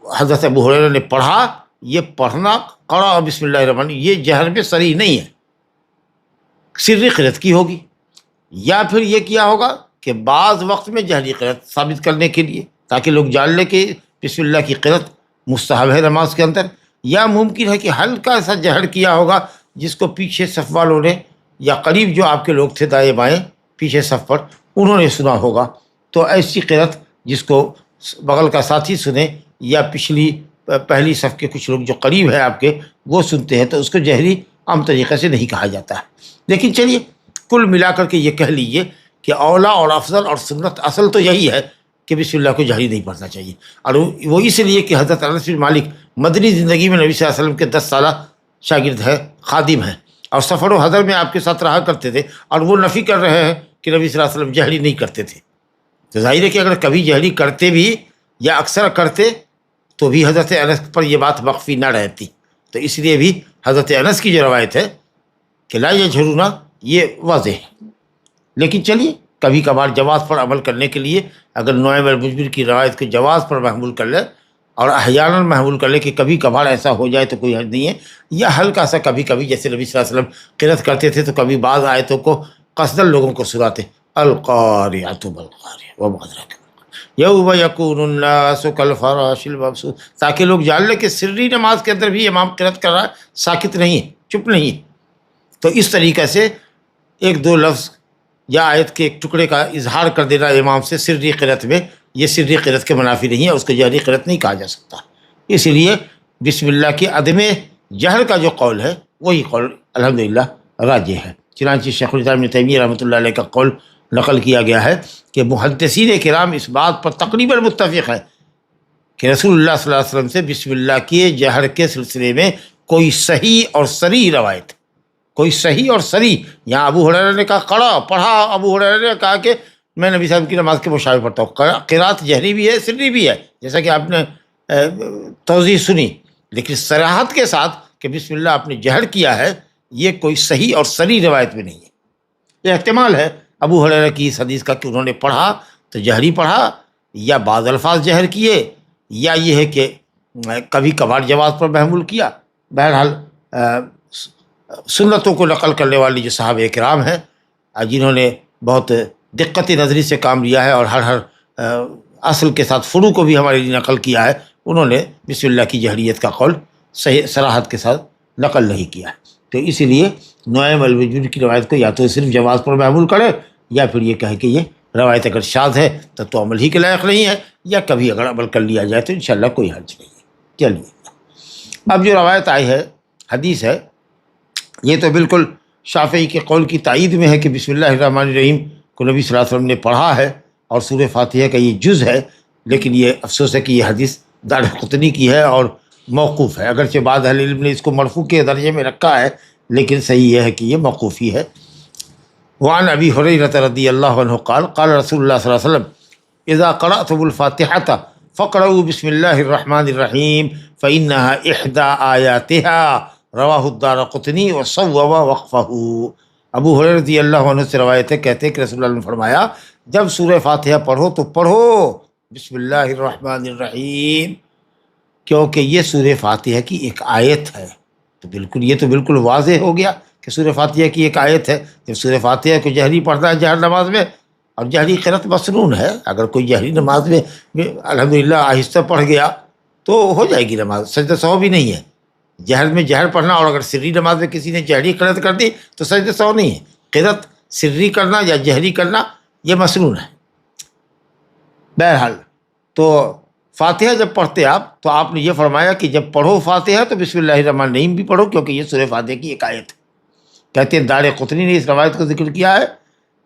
حضرت ابو ہریرہ نے پڑھا، یہ پڑھنا قرأ بسم اللہ الرحمن الرحیم یہ جہر میں صریح نہیں ہے، سری قرأت کی ہوگی، یا پھر یہ کیا ہوگا کہ بعض وقت میں جہری قرأت ثابت کرنے کے لیے تاکہ لوگ جان لیں کہ بسم اللہ کی قرأت مستحب ہے نماز کے اندر، یا ممکن ہے کہ ہلکا سا جہر کیا ہوگا جس کو پیچھے صف والوں نے یا قریب جو آپ کے لوگ تھے دائیں بائیں پیچھے صف پر انہوں نے سنا ہوگا، تو ایسی قرأت جس کو بغل کا ساتھی سنے یا پہلی صف کے کچھ لوگ جو قریب ہے آپ کے وہ سنتے ہیں تو اس کو جہری عام طریقے سے نہیں کہا جاتا ہے۔ لیکن چلیے کل ملا کر کے یہ کہہ لیجیے کہ اولا اور افضل اور سنت اصل تو یہی ہے کہ بسم اللہ کو جہری نہیں پڑھنا چاہیے، اور وہ اس لیے کہ حضرت انس بن مالک مدنی زندگی میں نبی صلی اللہ علیہ وسلم کے 10 سالہ شاگرد ہے، خادم ہیں، اور سفر و حضر میں آپ کے ساتھ رہا کرتے تھے، اور وہ نفی کر رہے ہیں کہ نبی صلی اللہ علیہ وسلم جہری نہیں کرتے تھے، تو ظاہر ہے کہ اگر کبھی جہری کرتے بھی یا اکثر کرتے تو بھی حضرت انس پر یہ بات مخفی نہ رہتی، تو اس لیے بھی حضرت انس کی جو روایت ہے کہ لا یجہرون یہ واضح ہے۔ لیکن چلیے کبھی کبھار جواز پر عمل کرنے کے لیے اگر نعیم المجمر کی روایت کو جواز پر محمول کر لے اور احیاناً محمول کر لے کہ کبھی کبھار ایسا ہو جائے تو کوئی حرج نہیں ہے، یا ہلکا سا کبھی کبھی جیسے نبی صلی اللہ علیہ وسلم قرأت کرتے تھے تو کبھی بعض آیتوں کو قصداً لوگوں کو سناتے، القاریۃ مالقاریۃ وما ادراک یوم یکون الناس کالفراش المبثوث، تاکہ لوگ جان لیں کہ سری نماز کے اندر بھی امام قرأت کر رہا ہے، ساکت نہیں ہے، چپ نہیں ہے۔ تو اس طریقے سے ایک دو لفظ یا آیت کے ایک ٹکڑے کا اظہار کر دینا امام سے سری قرأت میں، یہ سری قرأت کے منافی نہیں ہے، اس کو جہری قرأت نہیں کہا جا سکتا۔ اس لیے بسم اللہ کی عدم جہر کا جو قول ہے وہی قول الحمدللہ راجح ہے، چنانچہ شیخ الاسلام ابن تیمیہ رحمۃ اللہ علیہ کا قول نقل کیا گیا ہے کہ محدثین کرام اس بات پر تقریباً متفق ہے کہ رسول اللہ صلی اللہ علیہ وسلم سے بسم اللہ کے جہر کے سلسلے میں کوئی صحیح اور صریح روایت، کوئی صحیح اور صریح، یہاں ابو ہریرہ نے کہا قرأ پڑھا، ابو ہریرہ نے کہا کہ میں نبی صاحب کی نماز کے مشابہ پڑھتا ہوں، قرأت جہری بھی ہے سری بھی ہے جیسا کہ آپ نے توضیح سنی، لیکن صراحت کے ساتھ کہ بسم اللہ آپ نے جہر کیا ہے یہ کوئی صحیح اور صریح روایت میں نہیں ہے۔ یہ احتمال ہے ابو ہریرہ کی اس حدیث کا کہ انہوں نے پڑھا تو جہری پڑھا، یا بعض الفاظ جہر کیے، یا یہ ہے کہ کبھی کبھار جواز پر محمول کیا۔ بہرحال سنتوں کو نقل کرنے والی جو صحابہ کرام ہیں جنہوں نے بہت دقت نظری سے کام لیا ہے اور ہر اصل کے ساتھ فروع کو بھی ہمارے لیے نقل کیا ہے، انہوں نے بسم اللہ کی جہریت کا قول صحیح صراحت کے ساتھ نقل نہیں کیا ہے۔ تو اسی لیے نعیم المجمر کی روایت کو یا تو صرف جواز پر محمول کرے، یا پھر یہ کہے کہ یہ روایت اگر شاذ ہے تو عمل ہی کے لائق نہیں ہے، یا کبھی اگر عمل کر لیا جائے تو انشاءاللہ کوئی حرج نہیں ہے۔ چلیے اب جو روایت آئی ہے حدیث ہے، یہ تو بالکل شافعی کے قول کی تائید میں ہے کہ بسم اللہ الرحمن الرحیم کو نبی صلی اللہ علیہ وسلم نے پڑھا ہے اور سورہ فاتحہ کا یہ جز ہے، لیکن یہ افسوس ہے کہ یہ حدیث دارقطنی کی ہے اور موقوف ہے، اگرچہ بعض اہل علم نے اس کو مرفوع کے درجے میں رکھا ہے، لیکن صحیح یہ ہے کہ یہ موقوف ہی ہے۔ وعن ابی ہریرہ رضی اللہ عنہ قال قال رسول اللہ صلی اللہ علیہ وسلم اذا قرأتم الفاتحة فاقرؤوا بسم اللہ الرحمن الرحیم فإنها احدى آیاتها رواہ الدارقطنی وصوب وقفہ۔ ابو ہریرہ رضی اللہ عنہ سے روایت ہے، کہتے ہیں کہ رسول اللہ نے فرمایا جب سورہ فاتحہ پڑھو تو پڑھو بسم اللہ الرحمن الرحیم، کیونکہ یہ سورہ فاتحہ کی ایک آیت ہے۔ تو بالکل یہ تو بالکل واضح ہو گیا کہ سورہ فاتحہ کی ایک آیت ہے۔ جب سورہ فاتحہ کو جہری پڑھنا ہے جہر نماز میں، اور جہری قرأت مسنون ہے، اگر کوئی جہری نماز میں الحمدللہ آہستہ پڑھ گیا تو ہو جائے گی نماز، سجدہ سہو بھی نہیں ہے۔ جہر میں جہر پڑھنا، اور اگر سری نماز میں کسی نے جہری قرأت کر دی تو سجدہ سہو نہیں ہے۔ قرأت سری کرنا یا جہری کرنا یہ مسنون ہے۔ بہرحال تو فاتحہ جب پڑھتے آپ تو آپ نے یہ فرمایا کہ جب پڑھو فاتحہ تو بسم اللہ الرحمن الرحیم بھی پڑھو، کیونکہ یہ سورہ فاتحہ کی ایک آیت ہے۔ کہتے ہیں دارقطنی نے اس روایت کو ذکر کیا ہے،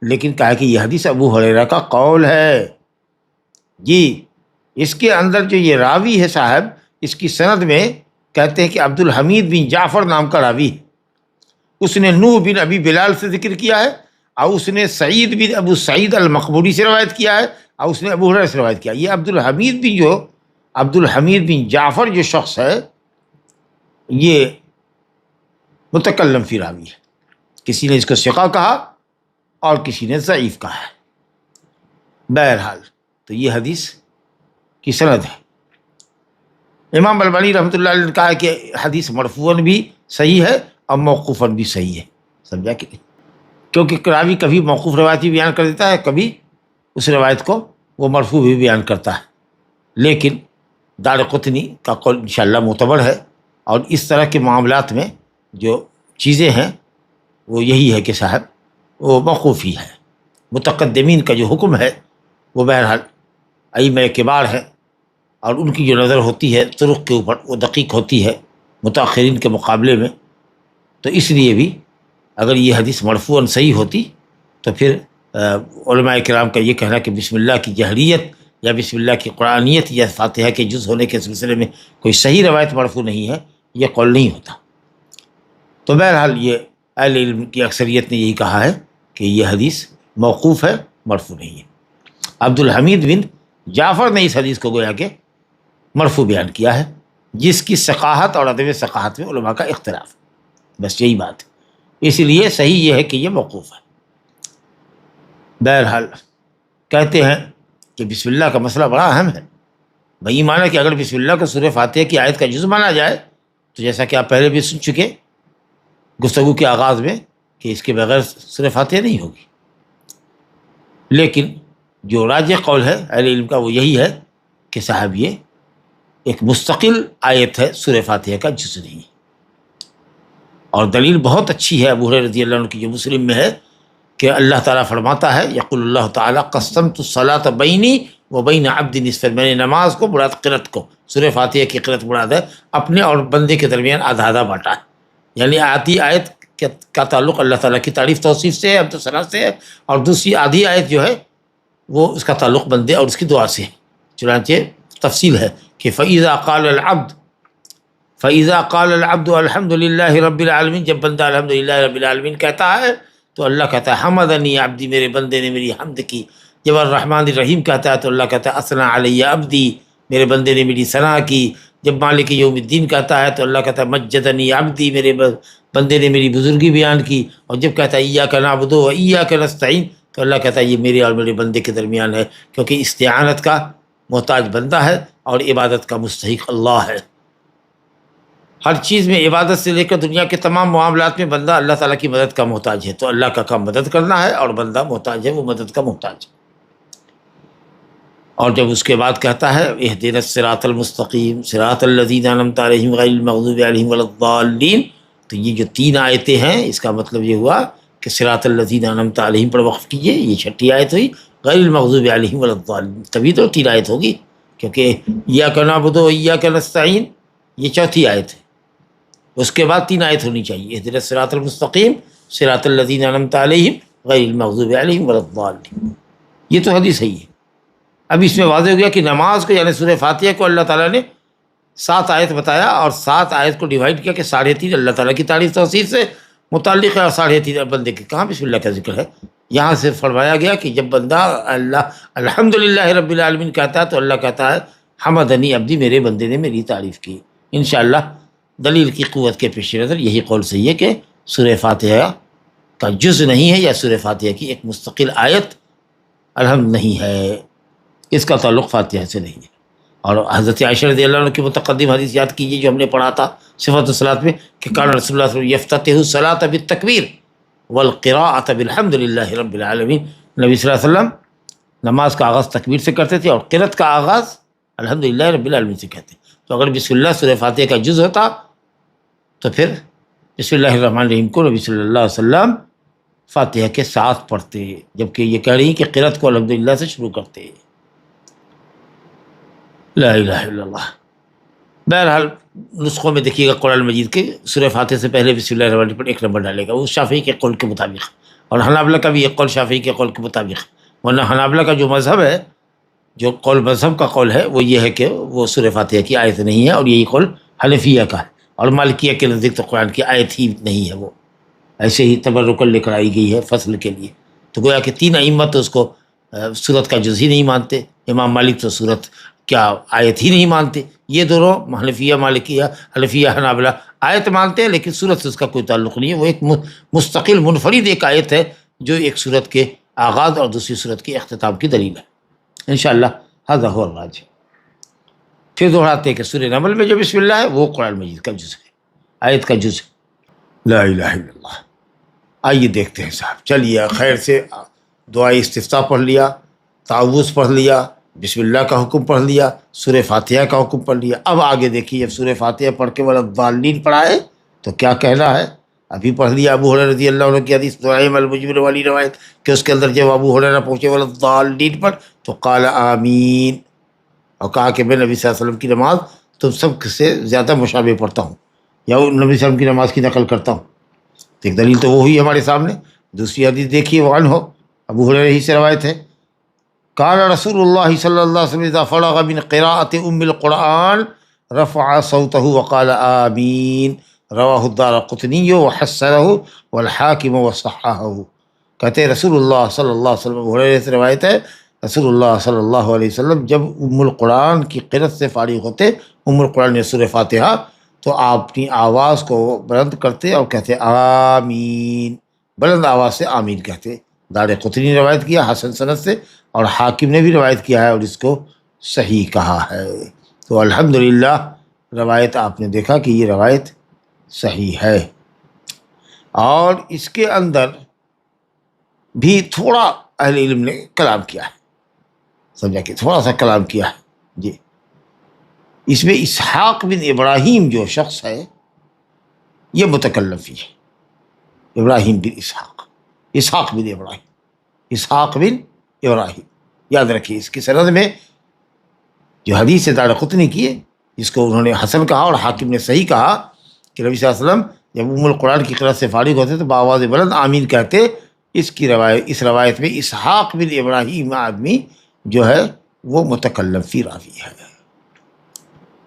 لیکن کہا کہ یہ حدیث ابو ہریرہ کا قول ہے۔ جی اس کے اندر جو یہ راوی ہے صاحب، اس کی سند میں کہتے ہیں کہ عبد الحمید بن جعفر نام کا راوی ہے، اس نے نوح بن ابی بلال سے ذکر کیا ہے، اور اس نے سعید بن ابو سعید المقبوری سے روایت کیا ہے، اور اس نے ابو ہریرہ سے روایت کیا۔ یہ عبد الحمید بن جعفر جو شخص ہے یہ متکلم فی راوی ہے، کسی نے اس کو ثقہ کہا اور کسی نے ضعیف کہا ہے۔ بہرحال تو یہ حدیث کی سند ہے۔ امام البانی رحمۃ اللہ علیہ نے کہا کہ حدیث مرفوعاً بھی صحیح ہے اور موقوفاً بھی صحیح ہے، سمجھا کہ کیونکہ راوی کبھی موقوف روایت بھی بیان کر دیتا ہے، کبھی اس روایت کو وہ مرفوع بھی بیان کرتا ہے، لیکن دارقطنی کا قول انشاءاللہ معتبر ہے۔ اور اس طرح کے معاملات میں جو چیزیں ہیں وہ یہی ہے کہ صاحب وہ موقوف ہی ہے۔ متقدمین کا جو حکم ہے وہ بہرحال ائمہ کبار ہے، اور ان کی جو نظر ہوتی ہے طرق کے اوپر وہ دقیق ہوتی ہے متاخرین کے مقابلے میں، تو اس لیے بھی اگر یہ حدیث مرفوعاً صحیح ہوتی تو پھر علماء کرام کا یہ کہنا کہ بسم اللہ کی جہریت یا بسم اللہ کی قرآنیت یا فاتحہ کے جز ہونے کے سلسلے میں کوئی صحیح روایت مرفوع نہیں ہے، یہ قول نہیں ہوتا۔ تو بہرحال یہ اہل علم کی اکثریت نے یہی کہا ہے کہ یہ حدیث موقوف ہے، مرفوع نہیں ہے۔ عبد الحمید بن جعفر نے اس حدیث کو گویا کہ مرفوع بیان کیا ہے، جس کی ثقاہت اور عدم ثقاہت میں علماء کا اختلاف، بس یہی بات ہے، اس لیے صحیح یہ ہے کہ یہ موقوف ہے۔ بہرحال کہتے ہیں کہ بسم اللہ کا مسئلہ بڑا اہم ہے۔ بھائی مانا کہ اگر بسم اللہ کو سورہ فاتحہ کی آیت کا جز مانا جائے تو جیسا کہ آپ پہلے بھی سن چکے گفتگو کے آغاز میں کہ اس کے بغیر سورہ فاتحہ نہیں ہوگی، لیکن جو راجح قول ہے اہل علم کا وہ یہی ہے کہ صاحب یہ ایک مستقل آیت ہے، سورہ فاتحہ کا جز نہیں۔ اور دلیل بہت اچھی ہے ابو ہریرہ رضی اللہ عنہ کی جو مسلم میں ہے کہ اللہ تعالیٰ فرماتا ہے یقول اللہ تعالیٰ قسمت الصلاۃ بینی و بین عبد نصفا، میں نے نماز کو مراد قرأت کو، سورہ فاتحہ کی قرأت مراد ہے، اپنے اور بندے کے درمیان آدھا آدھا بانٹا ہے۔ یعنی آتی آیت کا تعلق اللہ تعالیٰ کی تعریف توصیف سے ہے، حمد و ثنا سے ہے، اور دوسری آدھی آیت جو ہے وہ اس کا تعلق بندے اور اس کی دعا سے ہے۔ چنانچہ تفصیل ہے کہ فَإِذَا قَالَ الْعَبْدُ الْحَمْدُ لِلَّهِ رَبِّ الْعَالَمِينَ، جب بندہ الحمدللہ رب العالمین کہتا ہے تو اللہ کہتا ہے حمدنی عبدی، میرے بندے نے میری حمد کی۔ جب الرحمن الرحیم کہتا ہے تو اللہ کہتا ہے اثنا علی عبدی، میرے بندے نے میری ثنا کی۔ جب مالک یوم الدین کہتا ہے تو اللہ کہتا ہے مجدنی عبدی، میرے بندے نے میری بزرگی بیان کی۔ اور جب کہتا ہے ایاک نعبد و ایاک نستعین تو اللہ کہتا ہے یہ میرے اور میرے بندے کے درمیان ہے، کیونکہ استعانت کا محتاج بندہ ہے اور عبادت کا مستحق اللہ ہے۔ ہر چیز میں عبادت سے لے کر دنیا کے تمام معاملات میں بندہ اللہ تعالیٰ کی مدد کا محتاج ہے، تو اللہ کا کام مدد کرنا ہے، اور بندہ محتاج ہے، وہ مدد کا محتاج ہے۔ اور جب اس کے بعد کہتا ہے اہدنا الصراط المستقیم صراط الذین انعمت علیہم غیر المغضوب علیہم ولا الضالین، تو یہ جو تین آیتیں ہیں اس کا مطلب یہ ہوا کہ صراط الذین انعمت علیہم پر وقف کیجیے، یہ چھٹی آیت ہوئی، غیر المغضوب علیہم ولا الضالین تبھی تو تین آیت ہوگی، کیونکہ ایاک نعبد و ایاک نستعین یہ چوتھی آیت ہے، اس کے بعد تین آیت ہونی چاہیے، اہدنا الصراط المستقیم صراط الذین انعمت علیہم غیر المغضوب علیہم ولا الضالین۔ یہ تو حدیث صحیح ہے۔ اب اس میں واضح ہو گیا کہ نماز کو یعنی سورہ فاتحہ کو اللہ تعالیٰ نے 7 آیت بتایا، اور 7 آیت کو ڈیوائڈ کیا کہ 3.5 اللہ تعالیٰ کی تعریف توصیف سے متعلق ہے اور 3.5 بندے کے۔ کہاں بسم اللہ کا ذکر ہے؟ یہاں سے فرمایا گیا کہ جب بندہ الحمدللہ رب العالمین کہتا ہے تو اللہ کہتا ہے حمدنی عبدی، میرے بندے نے میری تعریف کی۔ انشاءاللہ دلیل کی قوت کے پیش نظر یہی قول صحیح ہے کہ سورہ فاتحہ کا جز نہیں ہے، یا سورہ فاتحہ کی ایک مستقل آیت الحمد نہیں ہے، اس کا تعلق فاتحہ سے نہیں ہے۔ اور حضرت عائشہ رضی اللہ عنہ کی متقدم حدیث یاد کیجیے جو ہم نے پڑھا تھا صفت الصلاۃ میں، کہ کان رسول اللہ صلی اللہ علیہ وسلم یفتتح الصلاۃ بالتکبیر والقراءۃ بالحمد للہ رب العالمین، نبی صلی اللہ علیہ وسلم نماز کا آغاز تکبیر سے کرتے تھے اور قرأت کا آغاز الحمد للہ رب العالمین سے کہتے ہیں۔ تو اگر بسم اللہ سورہ فاتحہ کا جز ہوتا تو پھر بسم اللہ الرحمن الرحیم کو نبی صلی اللہ علیہ وسلم فاتحہ کے ساتھ پڑھتے، جبکہ یہ کہہ رہی ہیں کہ قرأت کو الحمدللہ سے شروع کرتے۔ لا الہ الا اللہ۔ بہرحال نسخوں میں دیکھیے گا قرآن مجید کے سورہ فاتحہ سے پہلے بسم اللہ الرحمن الرحیم پر 1 نمبر ڈالے گا، وہ شافعی کے قول کے مطابق، اور حنابلہ کا بھی ایک قول شافعی کے قول کے مطابق، ورنہ حنابلہ کا جو مذہب ہے، جو قول مذہب کا قول ہے وہ یہ ہے کہ وہ سورہ فاتحہ کی آیت نہیں ہے، اور یہی قول حنفیہ کا ہے، اور مالکیہ کے نزدیک تو قرآن کی آیت ہی نہیں ہے، وہ ایسے ہی تبرکن لے کر آئی گئی ہے فصل کے لیے۔ تو گویا کہ 3 ائمہ تو اس کو سورت کا جز ہی نہیں مانتے، امام مالک تو سورت کیا آیت ہی نہیں مانتے، یہ دونوں حنفیہ مالکیہ، حنفیہ حنابلہ آیت مانتے ہیں لیکن سورت سے اس کا کوئی تعلق نہیں ہے، وہ ایک مستقل منفرد ایک آیت ہے جو ایک سورت کے آغاز اور دوسری سورت کے اختتام کی دلیل ہے۔ انشاءاللہ ھذا ھو الراجح۔ پھر دہراتے ہیں کہ سورہ نمل میں جو بسم اللہ ہے وہ قرآن مجید کا جز ہے، آیت کا جز ہے۔ لا الہ الا اللہ۔ آئیے دیکھتے ہیں صاحب، چلیے خیر سے دعائے استفتاح پڑھ لیا، تعوذ پڑھ لیا، بسم اللہ کا حکم پڑھ لیا، سورہ فاتحہ کا حکم پڑھ لیا۔ اب آگے دیکھیے، جب سورہ فاتحہ پڑھ کے والضالین پڑھا ہے تو کیا کہنا ہے؟ ابھی پڑھ لیا ابو ہریرہ رضی اللہ عنہ کی حدیث نعیم المجمر والی روایت کہ اس کے اندر جب ابو ہریرہ پہنچے والضالین پر تو قال آمین، اور کہا کہ میں نبی صلی اللہ علیہ وسلم کی نماز تم سب سے زیادہ مشابہ پڑھتا ہوں، یا نبی صلی اللہ علیہ وسلم کی نماز کی نقل کرتا ہوں۔ تو ایک دلیل تو وہ ہوئی ہمارے سامنے۔ دوسری حدیث دیکھیے، وعن ہو ابو ہریرہ ہی سے روایت ہے، قال رسول اللہ صلی اللہ علیہ وسلم اذا فرغ من قراءة ام القرآن رفع صوته وقال آمین، رواہ الدارقطنی وحسنہ والحاکم وصححہ۔ کہتے ہیں رسول اللہ صلی اللہ علیہ وسلم، ابو ہریرہ سے روایت ہے، رسول اللہ صلی اللہ علیہ وسلم جب ام القرآن کی قرأت سے فارغ ہوتے، ام القرآن یا سورہ فاتحہ، تو آپ اپنی آواز کو بلند کرتے اور کہتے آمین، بلند آواز سے آمین کہتے۔ دارقطنی نے روایت کیا حسن سند سے، اور حاکم نے بھی روایت کیا ہے اور اس کو صحیح کہا ہے۔ تو الحمدللہ روایت آپ نے دیکھا کہ یہ روایت صحیح ہے، اور اس کے اندر بھی تھوڑا اہل علم نے کلام کیا ہے، سمجھا کہ تھوڑا سا کلام کیا ہے جی۔ اس میں اسحاق بن ابراہیم جو شخص ہے یہ متکلم فی ہے، ابراہیم بن اسحاق بن ابراہیم، اسحاق بن ابراہیم، یاد رکھیے۔ اس کی سند میں جو حدیث دارقطنی کی ہے، جس کو انہوں نے حسن کہا اور حاکم نے صحیح کہا، کہ نبی صلی اللہ علیہ وسلم جب ام القرآن کی قرأت سے فارغ ہوتے تو بآواز بلند آمین کہتے۔ اس روایت میں اسحاق بن ابراہیم آدمی جو ہے وہ متکلم فی راوی ہے،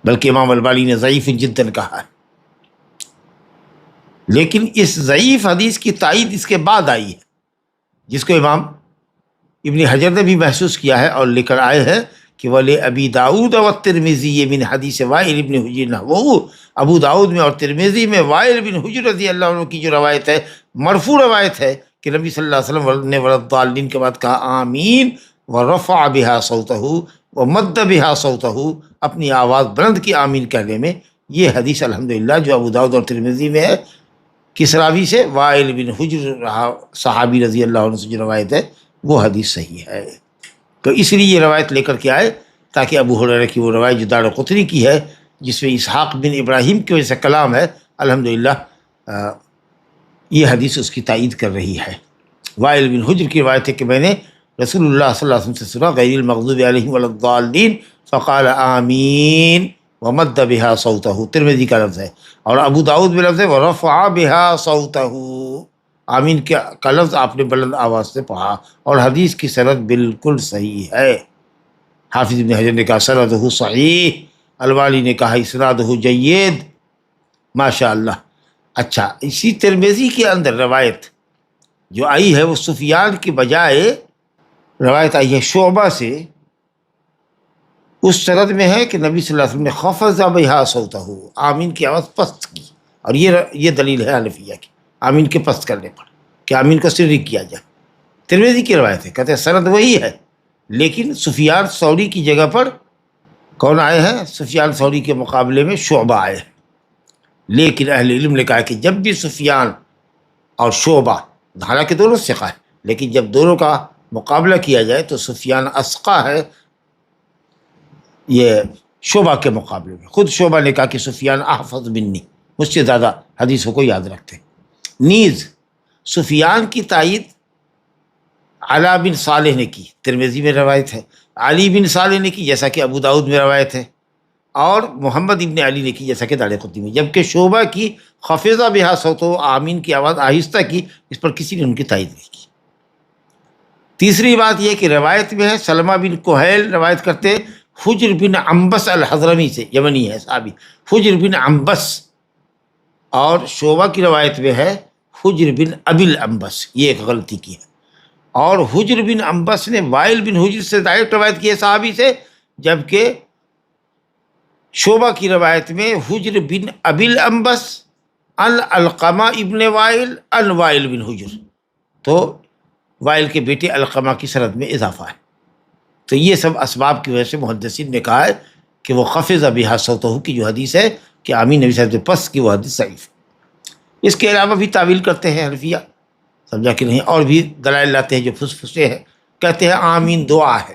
بلکہ امام البانی نے ضعیف جدا کہا ہے، لیکن اس ضعیف حدیث کی تائید اس کے بعد آئی ہے، جس کو امام ابن حجر نے بھی محسوس کیا ہے اور لے کر آئے ہیں کہ ولی ابی داؤد و ترمذی من حدیث وائل بن حجر نحوہ، ابو داؤد میں اور ترمذی میں وائل بن حجر رضی اللہ عنہ کی جو روایت ہے، مرفوع روایت ہے کہ نبی صلی اللہ علیہ وسلم نے والضالین کے بعد کہا آمین، ورفع بها صوتہ ومد بها صوتہ، اپنی آواز بلند کی آمین کہنے میں۔ یہ حدیث الحمدللہ جو ابو داؤد اور ترمذی میں ہے، کس راوی سے؟ وائل بن حجر صحابی رضی اللہ عنہ سے جو روایت ہے وہ حدیث صحیح ہے۔ تو اس لیے یہ روایت لے کر کے آئے تاکہ ابو ہریرہ کی وہ روایت جو دارقطنی کی ہے، جس میں اسحاق بن ابراہیم کی وجہ سے کلام ہے، الحمدللہ یہ حدیث اس کی تائید کر رہی ہے۔ وائل بن حجر کی روایت ہے کہ میں نے رسول اللہ صلی اللہ علیہ وسلم سے سنا غیر المغضوب علیہم ولا الضالین فقال آمین ومد بها صوتہ، ترمذی کا لفظ ہے، اور ابو داؤد میں لفظ ہے ورفع بها صوتہ، آمین کا لفظ آپ نے بلند آواز سے پڑھا، اور حدیث کی سند بالکل صحیح ہے۔ حافظ ابن حجر نے کہا سندہ صحیح، البانی نے کہا اسنادہ جید، ماشاء اللہ۔ اچھا، اسی ترمذی کے اندر روایت جو آئی ہے وہ سفیان کی بجائے روایت آئی ہے شعبہ سے، اس سند میں ہے کہ نبی صلی اللہ علیہ وسلم نے خفض بها صوتہ، آمین کی آواز پست کی، اور یہ دلیل ہے حنفیہ کی آمین کے پست کرنے پر، کہ آمین کو سری کیا جائے۔ ترمذی کی روایت ہے، کہتے ہیں سند وہی ہے، لیکن سفیان ثوری کی جگہ پر کون آئے ہیں؟ سفیان ثوری کے مقابلے میں شعبہ آئے ہیں۔ لیکن اہل علم نے کہا کہ جب بھی سفیان اور شعبہ، حالانکہ دونوں ثقہ ہے، لیکن جب دونوں کا مقابلہ کیا جائے تو سفیان اسقا ہے، یہ شعبہ کے مقابلے میں. خود شعبہ نے کہا کہ سفیان احفظ منی، مجھ سے زیادہ حدیثوں کو یاد رکھتے. نیز سفیان کی تائید علا بن صالح نے کی، ترمذی میں روایت ہے. علی بن صالح نے کی جیسا کہ ابو داؤد میں روایت ہے، اور محمد ابن علی نے کی جیسا کہ دارقطنی میں. جبکہ شعبہ کی خفضہ بہا صوتہ، آمین کی آواز آہستہ کی، اس پر کسی نے ان کی تائید نہیں کی. تیسری بات یہ کہ روایت میں ہے سلمہ بن کہیل روایت کرتے حجر بن عنبس الحضرمی سے، یمنی ہے صحابی، حجر بن عنبس. اور شعبہ کی روایت میں ہے حجر بن ابی العنبس، یہ ایک غلطی کی ہے. اور حجر بن عنبس نے وائل بن حجر سے ڈائریکٹ روایت کی ہے صحابی سے، جبکہ شعبہ کی روایت میں حجر بن ابی العنبس ان علقمہ ابن وائل ان وائل بن حجر، تو وائل کے بیٹے علقمہ کی سند میں اضافہ ہے. تو یہ سب اسباب کی وجہ سے محدثین نے کہا ہے کہ وہ خفض بہا صوتہ کی جو حدیث ہے کہ آمین نبی صلی اللہ علیہ وسلم سے پس کی، وہ حدیث ضعیف. اس کے علاوہ بھی تعویل کرتے ہیں حنفیہ، سمجھا کہ نہیں، اور بھی دلائل لاتے ہیں جو پھسے ہیں. کہتے ہیں آمین دعا ہے،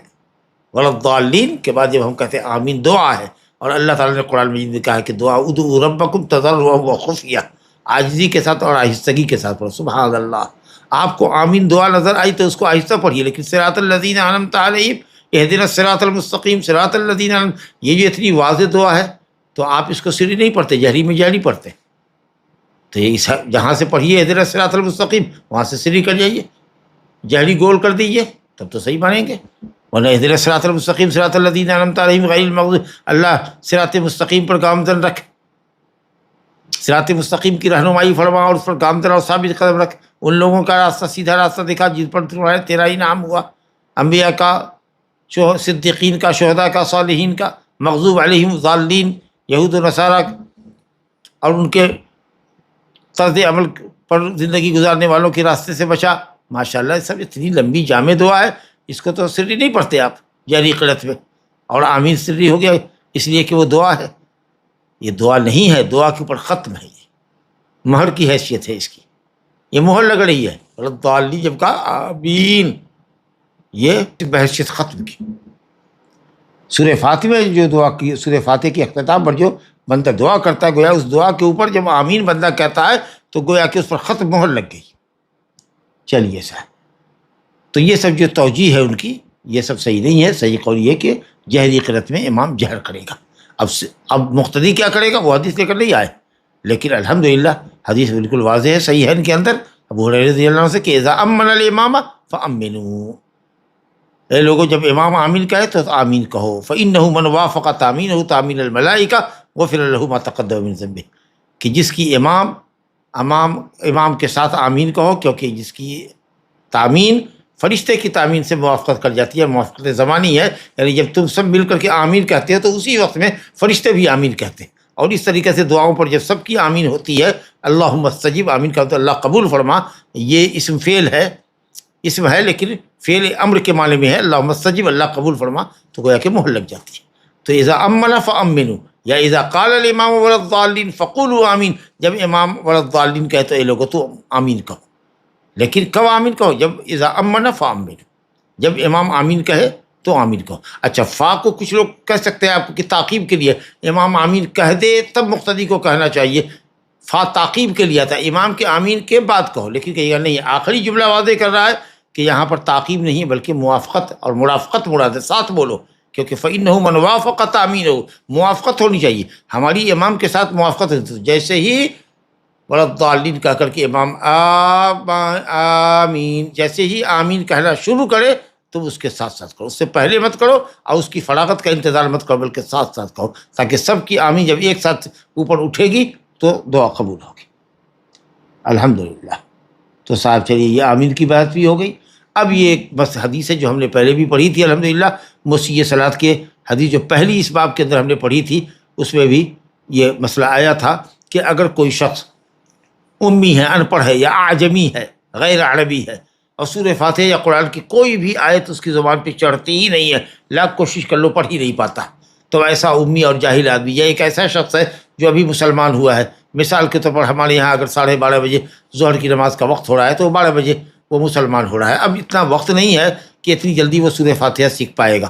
والضالین کے بعد جب ہم کہتے ہیں آمین دعا ہے، اور اللہ تعالیٰ نے قرآن مجید میں کہا ہے کہ دعا ادعوا ربکم تضرعا وخفیہ، عاجزی کے ساتھ اور آہستگی کے ساتھ پڑھو. سبحان اللہ. آپ کو آمین دعا نظر آئی تو اس کو آہستہ پڑھیے، لیکن صراط الذین انعمت علیہم اہدنا الصراط المستقیم صراط الذین، یہ جو اتنی واضح دعا ہے تو آپ اس کو سری نہیں پڑھتے، جہری میں جہری پڑھتے. تو یہ جہاں سے پڑھیے اہدنا الصراط المستقیم، وہاں سے سری کر جائیے، جہری گول کر دیجیے، تب تو صحیح مانیں گے. ورنہ اہدنا الصراط المستقیم صراط الذین انعمت علیہم غیر المغضوب، اللہ صراط مستقیم پر گامزن رکھ، صراط مستقیم کی رہنمائی فرما اور اس پر گامزن اور ثابت قدم رکھ. ان لوگوں کا راستہ سیدھا راستہ دکھا جن پر تیرا ہی نام ہوا، انبیاء کا، صدیقین کا، شہداء کا، صالحین کا، مغضوب علیہم ضالین یہود و نصارہ اور ان کے طرز عمل پر زندگی گزارنے والوں کے راستے سے بچا. ماشاءاللہ سب اتنی لمبی جامع دعا ہے، اس کو تو سری نہیں پڑھتے آپ جہری قرأت میں، اور آمین سری ہو گیا اس لیے کہ وہ دعا ہے. یہ دعا نہیں ہے، دعا کے اوپر ختم ہے، یہ مہر کی حیثیت ہے اس کی، یہ مہر لگ رہی ہے. الضالین جب کہا آمین، یہ بحیثیت ختم کی. سورہ فاتحہ میں جو دعا کی، سورہ فاتحہ کی اختتام پر جو بندہ دعا کرتا ہے، گویا اس دعا کے اوپر جب آمین بندہ کہتا ہے تو گویا کہ اس پر ختم مہر لگ گئی. چلیے صاحب، تو یہ سب جو توجیہ ہے ان کی، یہ سب صحیح نہیں ہے. صحیح قول یہ کہ جہری قرأت میں امام جہر کرے گا. اب مقتدی کیا کرے گا، وہ حدیث لے کر نہیں آئے، لیکن الحمدللہ حدیث بالکل واضح ہے، صحیح ہے ان کے اندر ابو ہریرہ رضی اللہ عنہ سے کہ اذا امن الامام فامنوا، اے لوگوں جب امام آمین کہے تو آمین کہو. فإنه من وافق تامینہ تامین الملائکہ غفر له ما تقدم من ذنبہ، کہ جس کی امام کے ساتھ آمین کہو، کیونکہ جس کی تامین فرشتے کی تامین سے موافقت کر جاتی ہے. موافقت زمانی ہے، یعنی جب تم سب مل کر کے آمین کہتے ہو تو اسی وقت میں فرشتے بھی آمین کہتے ہیں. اور اس طریقے سے دعاؤں پر جب سب کی آمین ہوتی ہے، اللہم استجب، آمین کہتے اللہ قبول فرما. یہ اسم فعل ہے، اسم ہے لیکن فعل امر کے معنی میں ہے، اللہم استجب اللہ قبول فرما، تو گویا کہ مہر لگ جاتی ہے. تو اذا امن فامنوا، یا اذا قال الامام ولا الضالین فقولوا آمین، جب امام ولا الضالین کہے تو اے لوگوں تو آمین کہو. لیکن کب آمین کہو؟ جب اذا امن فامنوا، جب امام آمین کہے تو آمین کہو. اچھا، فا کو کچھ لوگ کہہ سکتے ہیں آپ کو کہ تعقیب کے لیے، امام آمین کہہ دے تب مقتدی کو کہنا چاہیے. فا تعقیب کے لیے تھا، امام کے آمین کے بعد کہو. لیکن کہیے گا نہیں، آخری جملہ واضح کر رہا ہے کہ یہاں پر تعقیب نہیں بلکہ موافقت اور مرافقت مراد ہے، ساتھ بولو، کیونکہ فإنه من وافق تامینہ، موافقت ہونی چاہیے ہماری امام کے ساتھ موافقت. جیسے ہی والضالین کہہ کر کے امام آمین، جیسے ہی آمین کہنا شروع کرے تو اس کے ساتھ ساتھ کرو، اس سے پہلے مت کرو اور اس کی فراغت کا انتظار مت کرو، بلکہ ساتھ ساتھ کہو، تاکہ سب کی آمین جب ایک ساتھ اوپر اٹھے گی تو دعا قبول ہوگی. الحمدللہ. تو صاحب چلیے، یہ آمین کی بات بھی ہو گئی. اب یہ ایک بس حدیث ہے جو ہم نے پہلے بھی پڑھی تھی الحمدللہ، مسیح صلاۃ کے حدیث جو پہلی اس باب کے اندر ہم نے پڑھی تھی، اس میں بھی یہ مسئلہ آیا تھا کہ اگر کوئی شخص امی ہے، ان پڑھ ہے، یا اعجمی ہے، غیر عربی ہے، اور سورہ فاتحہ یا قرآن کی کوئی بھی آیت اس کی زبان پہ چڑھتی ہی نہیں ہے، لاکھ کوشش کر لو پڑھ ہی نہیں پاتا، تو ایسا امی اور جاہل آدمی یا ایک ایسا شخص ہے جو ابھی مسلمان ہوا ہے. مثال کے طور پر ہمارے یہاں اگر 12:30 بجے ظہر کی نماز کا وقت ہو رہا ہے تو 12 بجے وہ مسلمان ہو رہا ہے. اب اتنا وقت نہیں ہے کہ اتنی جلدی وہ سورہ فاتحہ سیکھ پائے گا.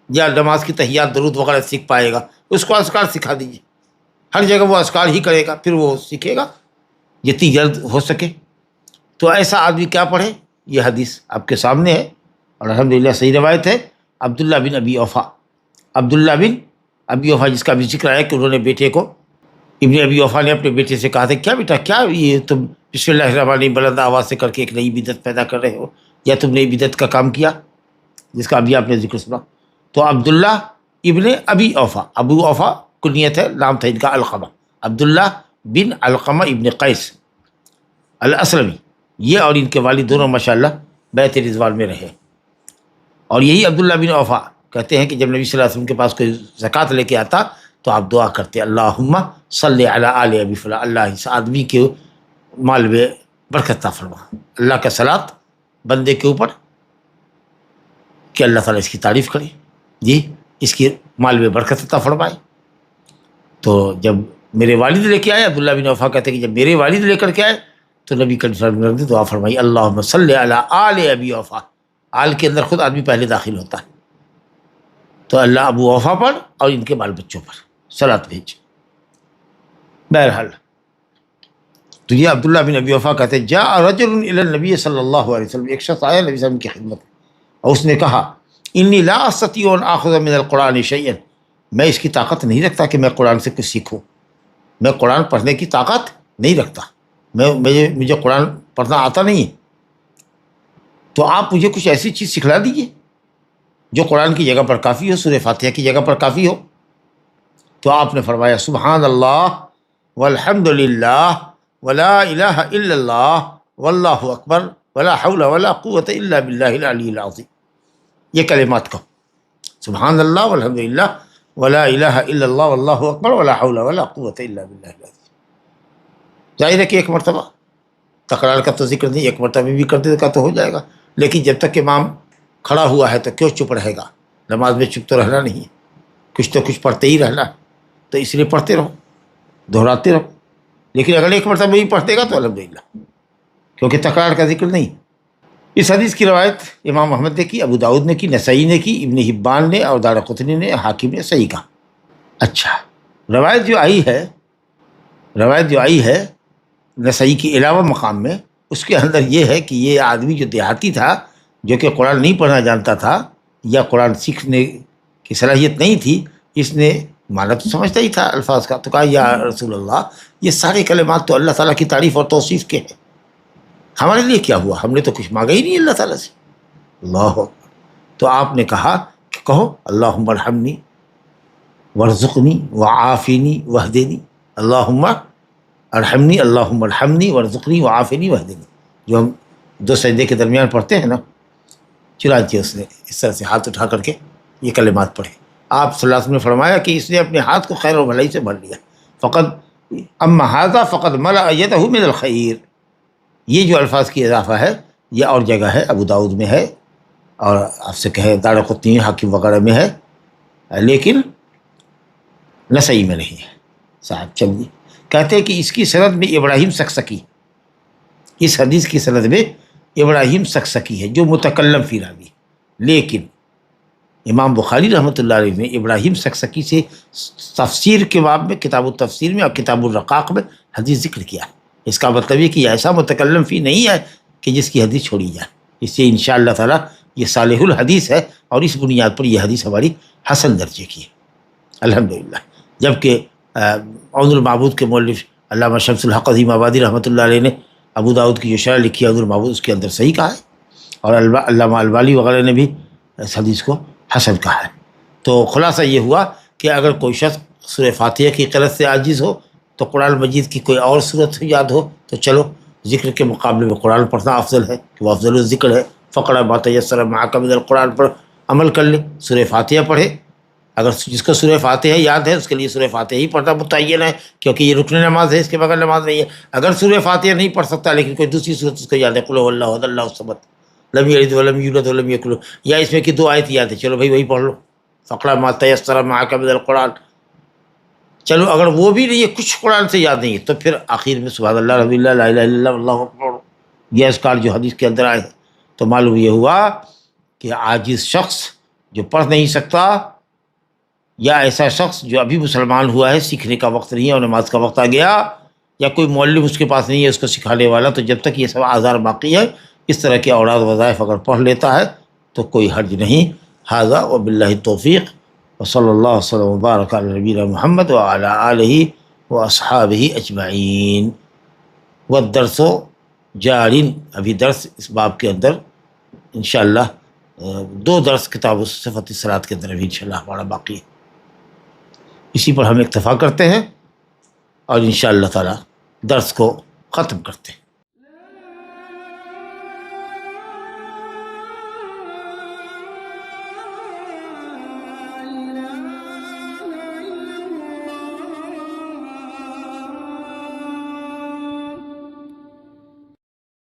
یا نماز کی تحیات درود وغیرہ سیکھ پائے گا، اس کو اذکار سکھا دیجیے، ہر جگہ وہ اذکار ہی کرے گا، پھر وہ سیکھے گا جتنی جلد ہو سکے۔ تو ایسا آدمی کیا پڑھے؟ یہ حدیث آپ کے سامنے ہے اور الحمدللہ صحیح روایت ہے۔ عبداللہ بن ابی اوفا، عبداللہ بن ابی اوفا جس کا بھی ذکر آیا کہ انہوں نے بیٹے کو، ابن ابی اوفا نے اپنے بیٹے سے کہا تھا کیا بیٹا، کیا یہ تم بسم اللہ الرحمن الرحیم بلند آواز سے کر کے ایک نئی بدعت پیدا کر رہے ہو، یا تم نے بدعت کا کام کیا جس کا ابھی آپ نے ذکر سنا؟ تو عبداللہ ابن ابی اوفا، ابو اوفا کنیت ہے، نام تھا ان کا علقمہ، عبداللہ بن علقمہ ابن قیس الاسلمی، یہ اور ان کے والد دونوں ماشاءاللہ بیعت رضوان میں رہے۔ اور یہی عبداللہ بن اوفا کہتے ہیں کہ جب نبی صلی اللہ علیہ وسلم کے پاس کوئی زکوٰۃ لے کے آتا تو آپ دعا کرتے اللہم صلی علی آل ابی فلاں، اللہ اس آدمی کے مال میں برکت عطا فرما، اللہ کا صلاۃ بندے کے اوپر کہ اللہ تعالیٰ اس کی تعریف کرے، جی اس کی مال میں برکت عطا فرمائے۔ تو جب میرے والد لے کے آئے، عبداللہ بن اوفا کہتے ہیں کہ جب میرے والد لے کر کے آئے تو نبی کریم صلی اللہ علیہ وسلم نے دعا فرمائی اللہم صلی علی آل ابی اوفا، آل کے اندر خود آدمی پہلے داخل ہوتا ہے، تو اللہ ابو اوفا پر اور ان کے بال بچوں پر صلاۃ بھیج۔ بہرحال تو یہ عبداللہ بن ابی اوفا کہتے ہیں جاء رجل الی النبی صلی اللہ علیہ وسلم، ایک شخص آیا نبی صلی اللہ علیہ وسلم کی خدمت اور اس نے کہا انی لا استطیع ان آخذ من القرآن شیئا، میں اس کی طاقت نہیں رکھتا کہ میں قرآن سے کچھ سیکھوں، میں قرآن پڑھنے کی طاقت نہیں رکھتا، مجھے قرآن پڑھنا آتا نہیں ہے، تو آپ مجھے کچھ ایسی چیز سکھلا دیجیے جو قرآن کی جگہ پر کافی ہو، سورہ فاتحہ کی جگہ پر کافی ہو۔ تو آپ نے فرمایا سبحان اللہ والحمد للہ ولا الہ الا اللہ واللہ اکبر ولا حول ولا قوۃ الا باللہ العلی العظیم، یہ کلمات کو سبحان اللہ والحمد للہ ولا الہ الا اللہ واللہ اکبر ولا حول ولا قوۃ الا باللہ العظیم۔ ظاہر ہے کہ ایک مرتبہ تکرار کا تو ذکر نہیں، ایک مرتبہ بھی کر دے کا تو ہو جائے گا، لیکن جب تک امام کھڑا ہوا ہے تو کیوں چپ رہے گا؟ نماز میں چپ تو رہنا نہیں ہے، کچھ تو کچھ پڑھتے ہی رہنا، تو اس لیے پڑھتے رہو، دہراتے رہو، لیکن اگر ایک مرتبہ بھی پڑھ دے گا تو الحمدللہ، کیونکہ تکرار کا ذکر نہیں۔ اس حدیث کی روایت امام احمد نے کی، ابو داؤد نے کی، نسائی نے کی، ابن حبان نے اور دارقطنی نے، حاکم نے صحیح کہا۔ اچھا، روایت جو آئی ہے نسائی کے علاوہ مقام میں، اس کے اندر یہ ہے کہ یہ آدمی جو دیہاتی تھا، جو کہ قرآن نہیں پڑھنا جانتا تھا یا قرآن سیکھنے کی صلاحیت نہیں تھی، اس نے مانا تو سمجھتا ہی تھا الفاظ کا، تو کہا یا رسول اللہ یہ سارے کلمات تو اللہ تعالیٰ کی تعریف اور توصیف کے ہیں، ہمارے لیے کیا ہوا؟ ہم نے تو کچھ مانگا ہی نہیں اللہ تعالیٰ سے۔ اللہ، تو آپ نے کہا کہ کہو اللہم ارحمنی وارزقنی وعافنی واہدنی، اللہم ارحمنی، اللہم ارحمنی وارزقنی وعافنی واہدنی، جو ہم دو سجدے کے درمیان پڑھتے ہیں نا، چنانچہ اس نے اس طرح سے ہاتھ اٹھا کر کے یہ کلمات پڑھے۔ آپ صلی اللہ علیہ وسلم نے فرمایا کہ اس نے اپنے ہاتھ کو خیر و بھلائی سے بھر لیا، فقط اما ھذا فقد ملأ یدہ من الخیر، یہ جو الفاظ کی اضافہ ہے یہ اور جگہ ہے، ابو داؤد میں ہے اور آپ سے کہے دارقطنی، حاکم وغیرہ میں ہے، لیکن نسائی میں نہیں ہے۔ صاحب چلیے، کہتے ہیں کہ اس کی سند میں ابراہیم سکسکی، اس حدیث کی سند میں ابراہیم سکسکی ہے جو متکلم فی راوی، لیکن امام بخاری رحمۃ اللہ علیہ نے ابراہیم سکسکی سے تفسیر کے باب میں، کتاب التفسیر میں اور کتاب الرقاق میں حدیث ذکر کیا ہے۔ اس کا مطلب یہ کہ یہ ایسا متکلم فی نہیں ہے کہ جس کی حدیث چھوڑی جائے، اس لیے انشاءاللہ تعالیٰ یہ صالح الحدیث ہے اور اس بنیاد پر یہ حدیث ہماری حسن درجے کی ہے الحمدللہ۔ جبکہ عون المعبود کے مؤلف علامہ شمس الحق عظیم آبادی رحمۃ اللہ علیہ نے ابو داؤد کی جو شرح لکھی ہے عون المعبود، اس کے اندر صحیح کہا ہے، اور علامہ البانی وغیرہ نے بھی اس حدیث کو حسن کہا ہے۔ تو خلاصہ یہ ہوا کہ اگر کوئی شخص سورہ فاتحہ کی قرأت سے عاجز ہو تو قرآن مجید کی کوئی اور صورت یاد ہو تو چلو ذکر کے مقابلے میں قرآن پڑھنا افضل ہے، کہ وہ افضل الذکر ہے، فقرأ ما تیسر معک من القرآن پر عمل کر لے، سورہ فاتحہ پڑھے، اگر جس کو سورہ فاتحہ یاد ہے اس کے لیے سورہ فاتحہ ہی پڑھنا متعین ہے، کیونکہ یہ رکن نماز ہے، اس کے بغیر نماز نہیں ہے۔ اگر سورہ فاتحہ نہیں پڑھ سکتا لیکن کوئی دوسری صورت اس کو یاد ہے، قل هو اللہ احد اللہ الصمد لم یلد ولم یولد ولم یکن لہ، یا اس میں کی 2 آیت یاد ہے، چلو بھائی وہی پڑھ لو، فقرأ ما تیسر معک من القرآن۔ چلو اگر وہ بھی نہیں ہے، کچھ قرآن سے یاد نہیں ہے، تو پھر آخر میں سبحان اللہ الحمد للہ لا الہ الا اللہ واللہ اکبر، یہ اذکار جو حدیث کے اندر آئے ہیں۔ تو معلوم یہ ہوا کہ عاجز شخص جو پڑھ نہیں سکتا یا ایسا شخص جو ابھی مسلمان ہوا ہے، سیکھنے کا وقت نہیں ہے اور نماز کا وقت آ گیا، یا کوئی معلم اس کے پاس نہیں ہے اس کو سکھانے والا، تو جب تک یہ سب اعذار باقی ہے اس طرح کے اوراد وظائف اگر پڑھ لیتا ہے تو کوئی حرج نہیں. ھذا وباللہ التوفیق وصلی اللہ وسلم وبارک علی نبینا محمد وعلی آلہ واصحابہ اجمعین. والدرس جار، ابھی درس اس باب کے اندر انشاءاللہ 2 درس کتاب صفت الصلاۃ کے اندر ابھی انشاءاللہ ہمارا باقی ہے. اسی پر ہم اکتفا کرتے ہیں اور انشاءاللہ تعالی درس کو ختم کرتے ہیں.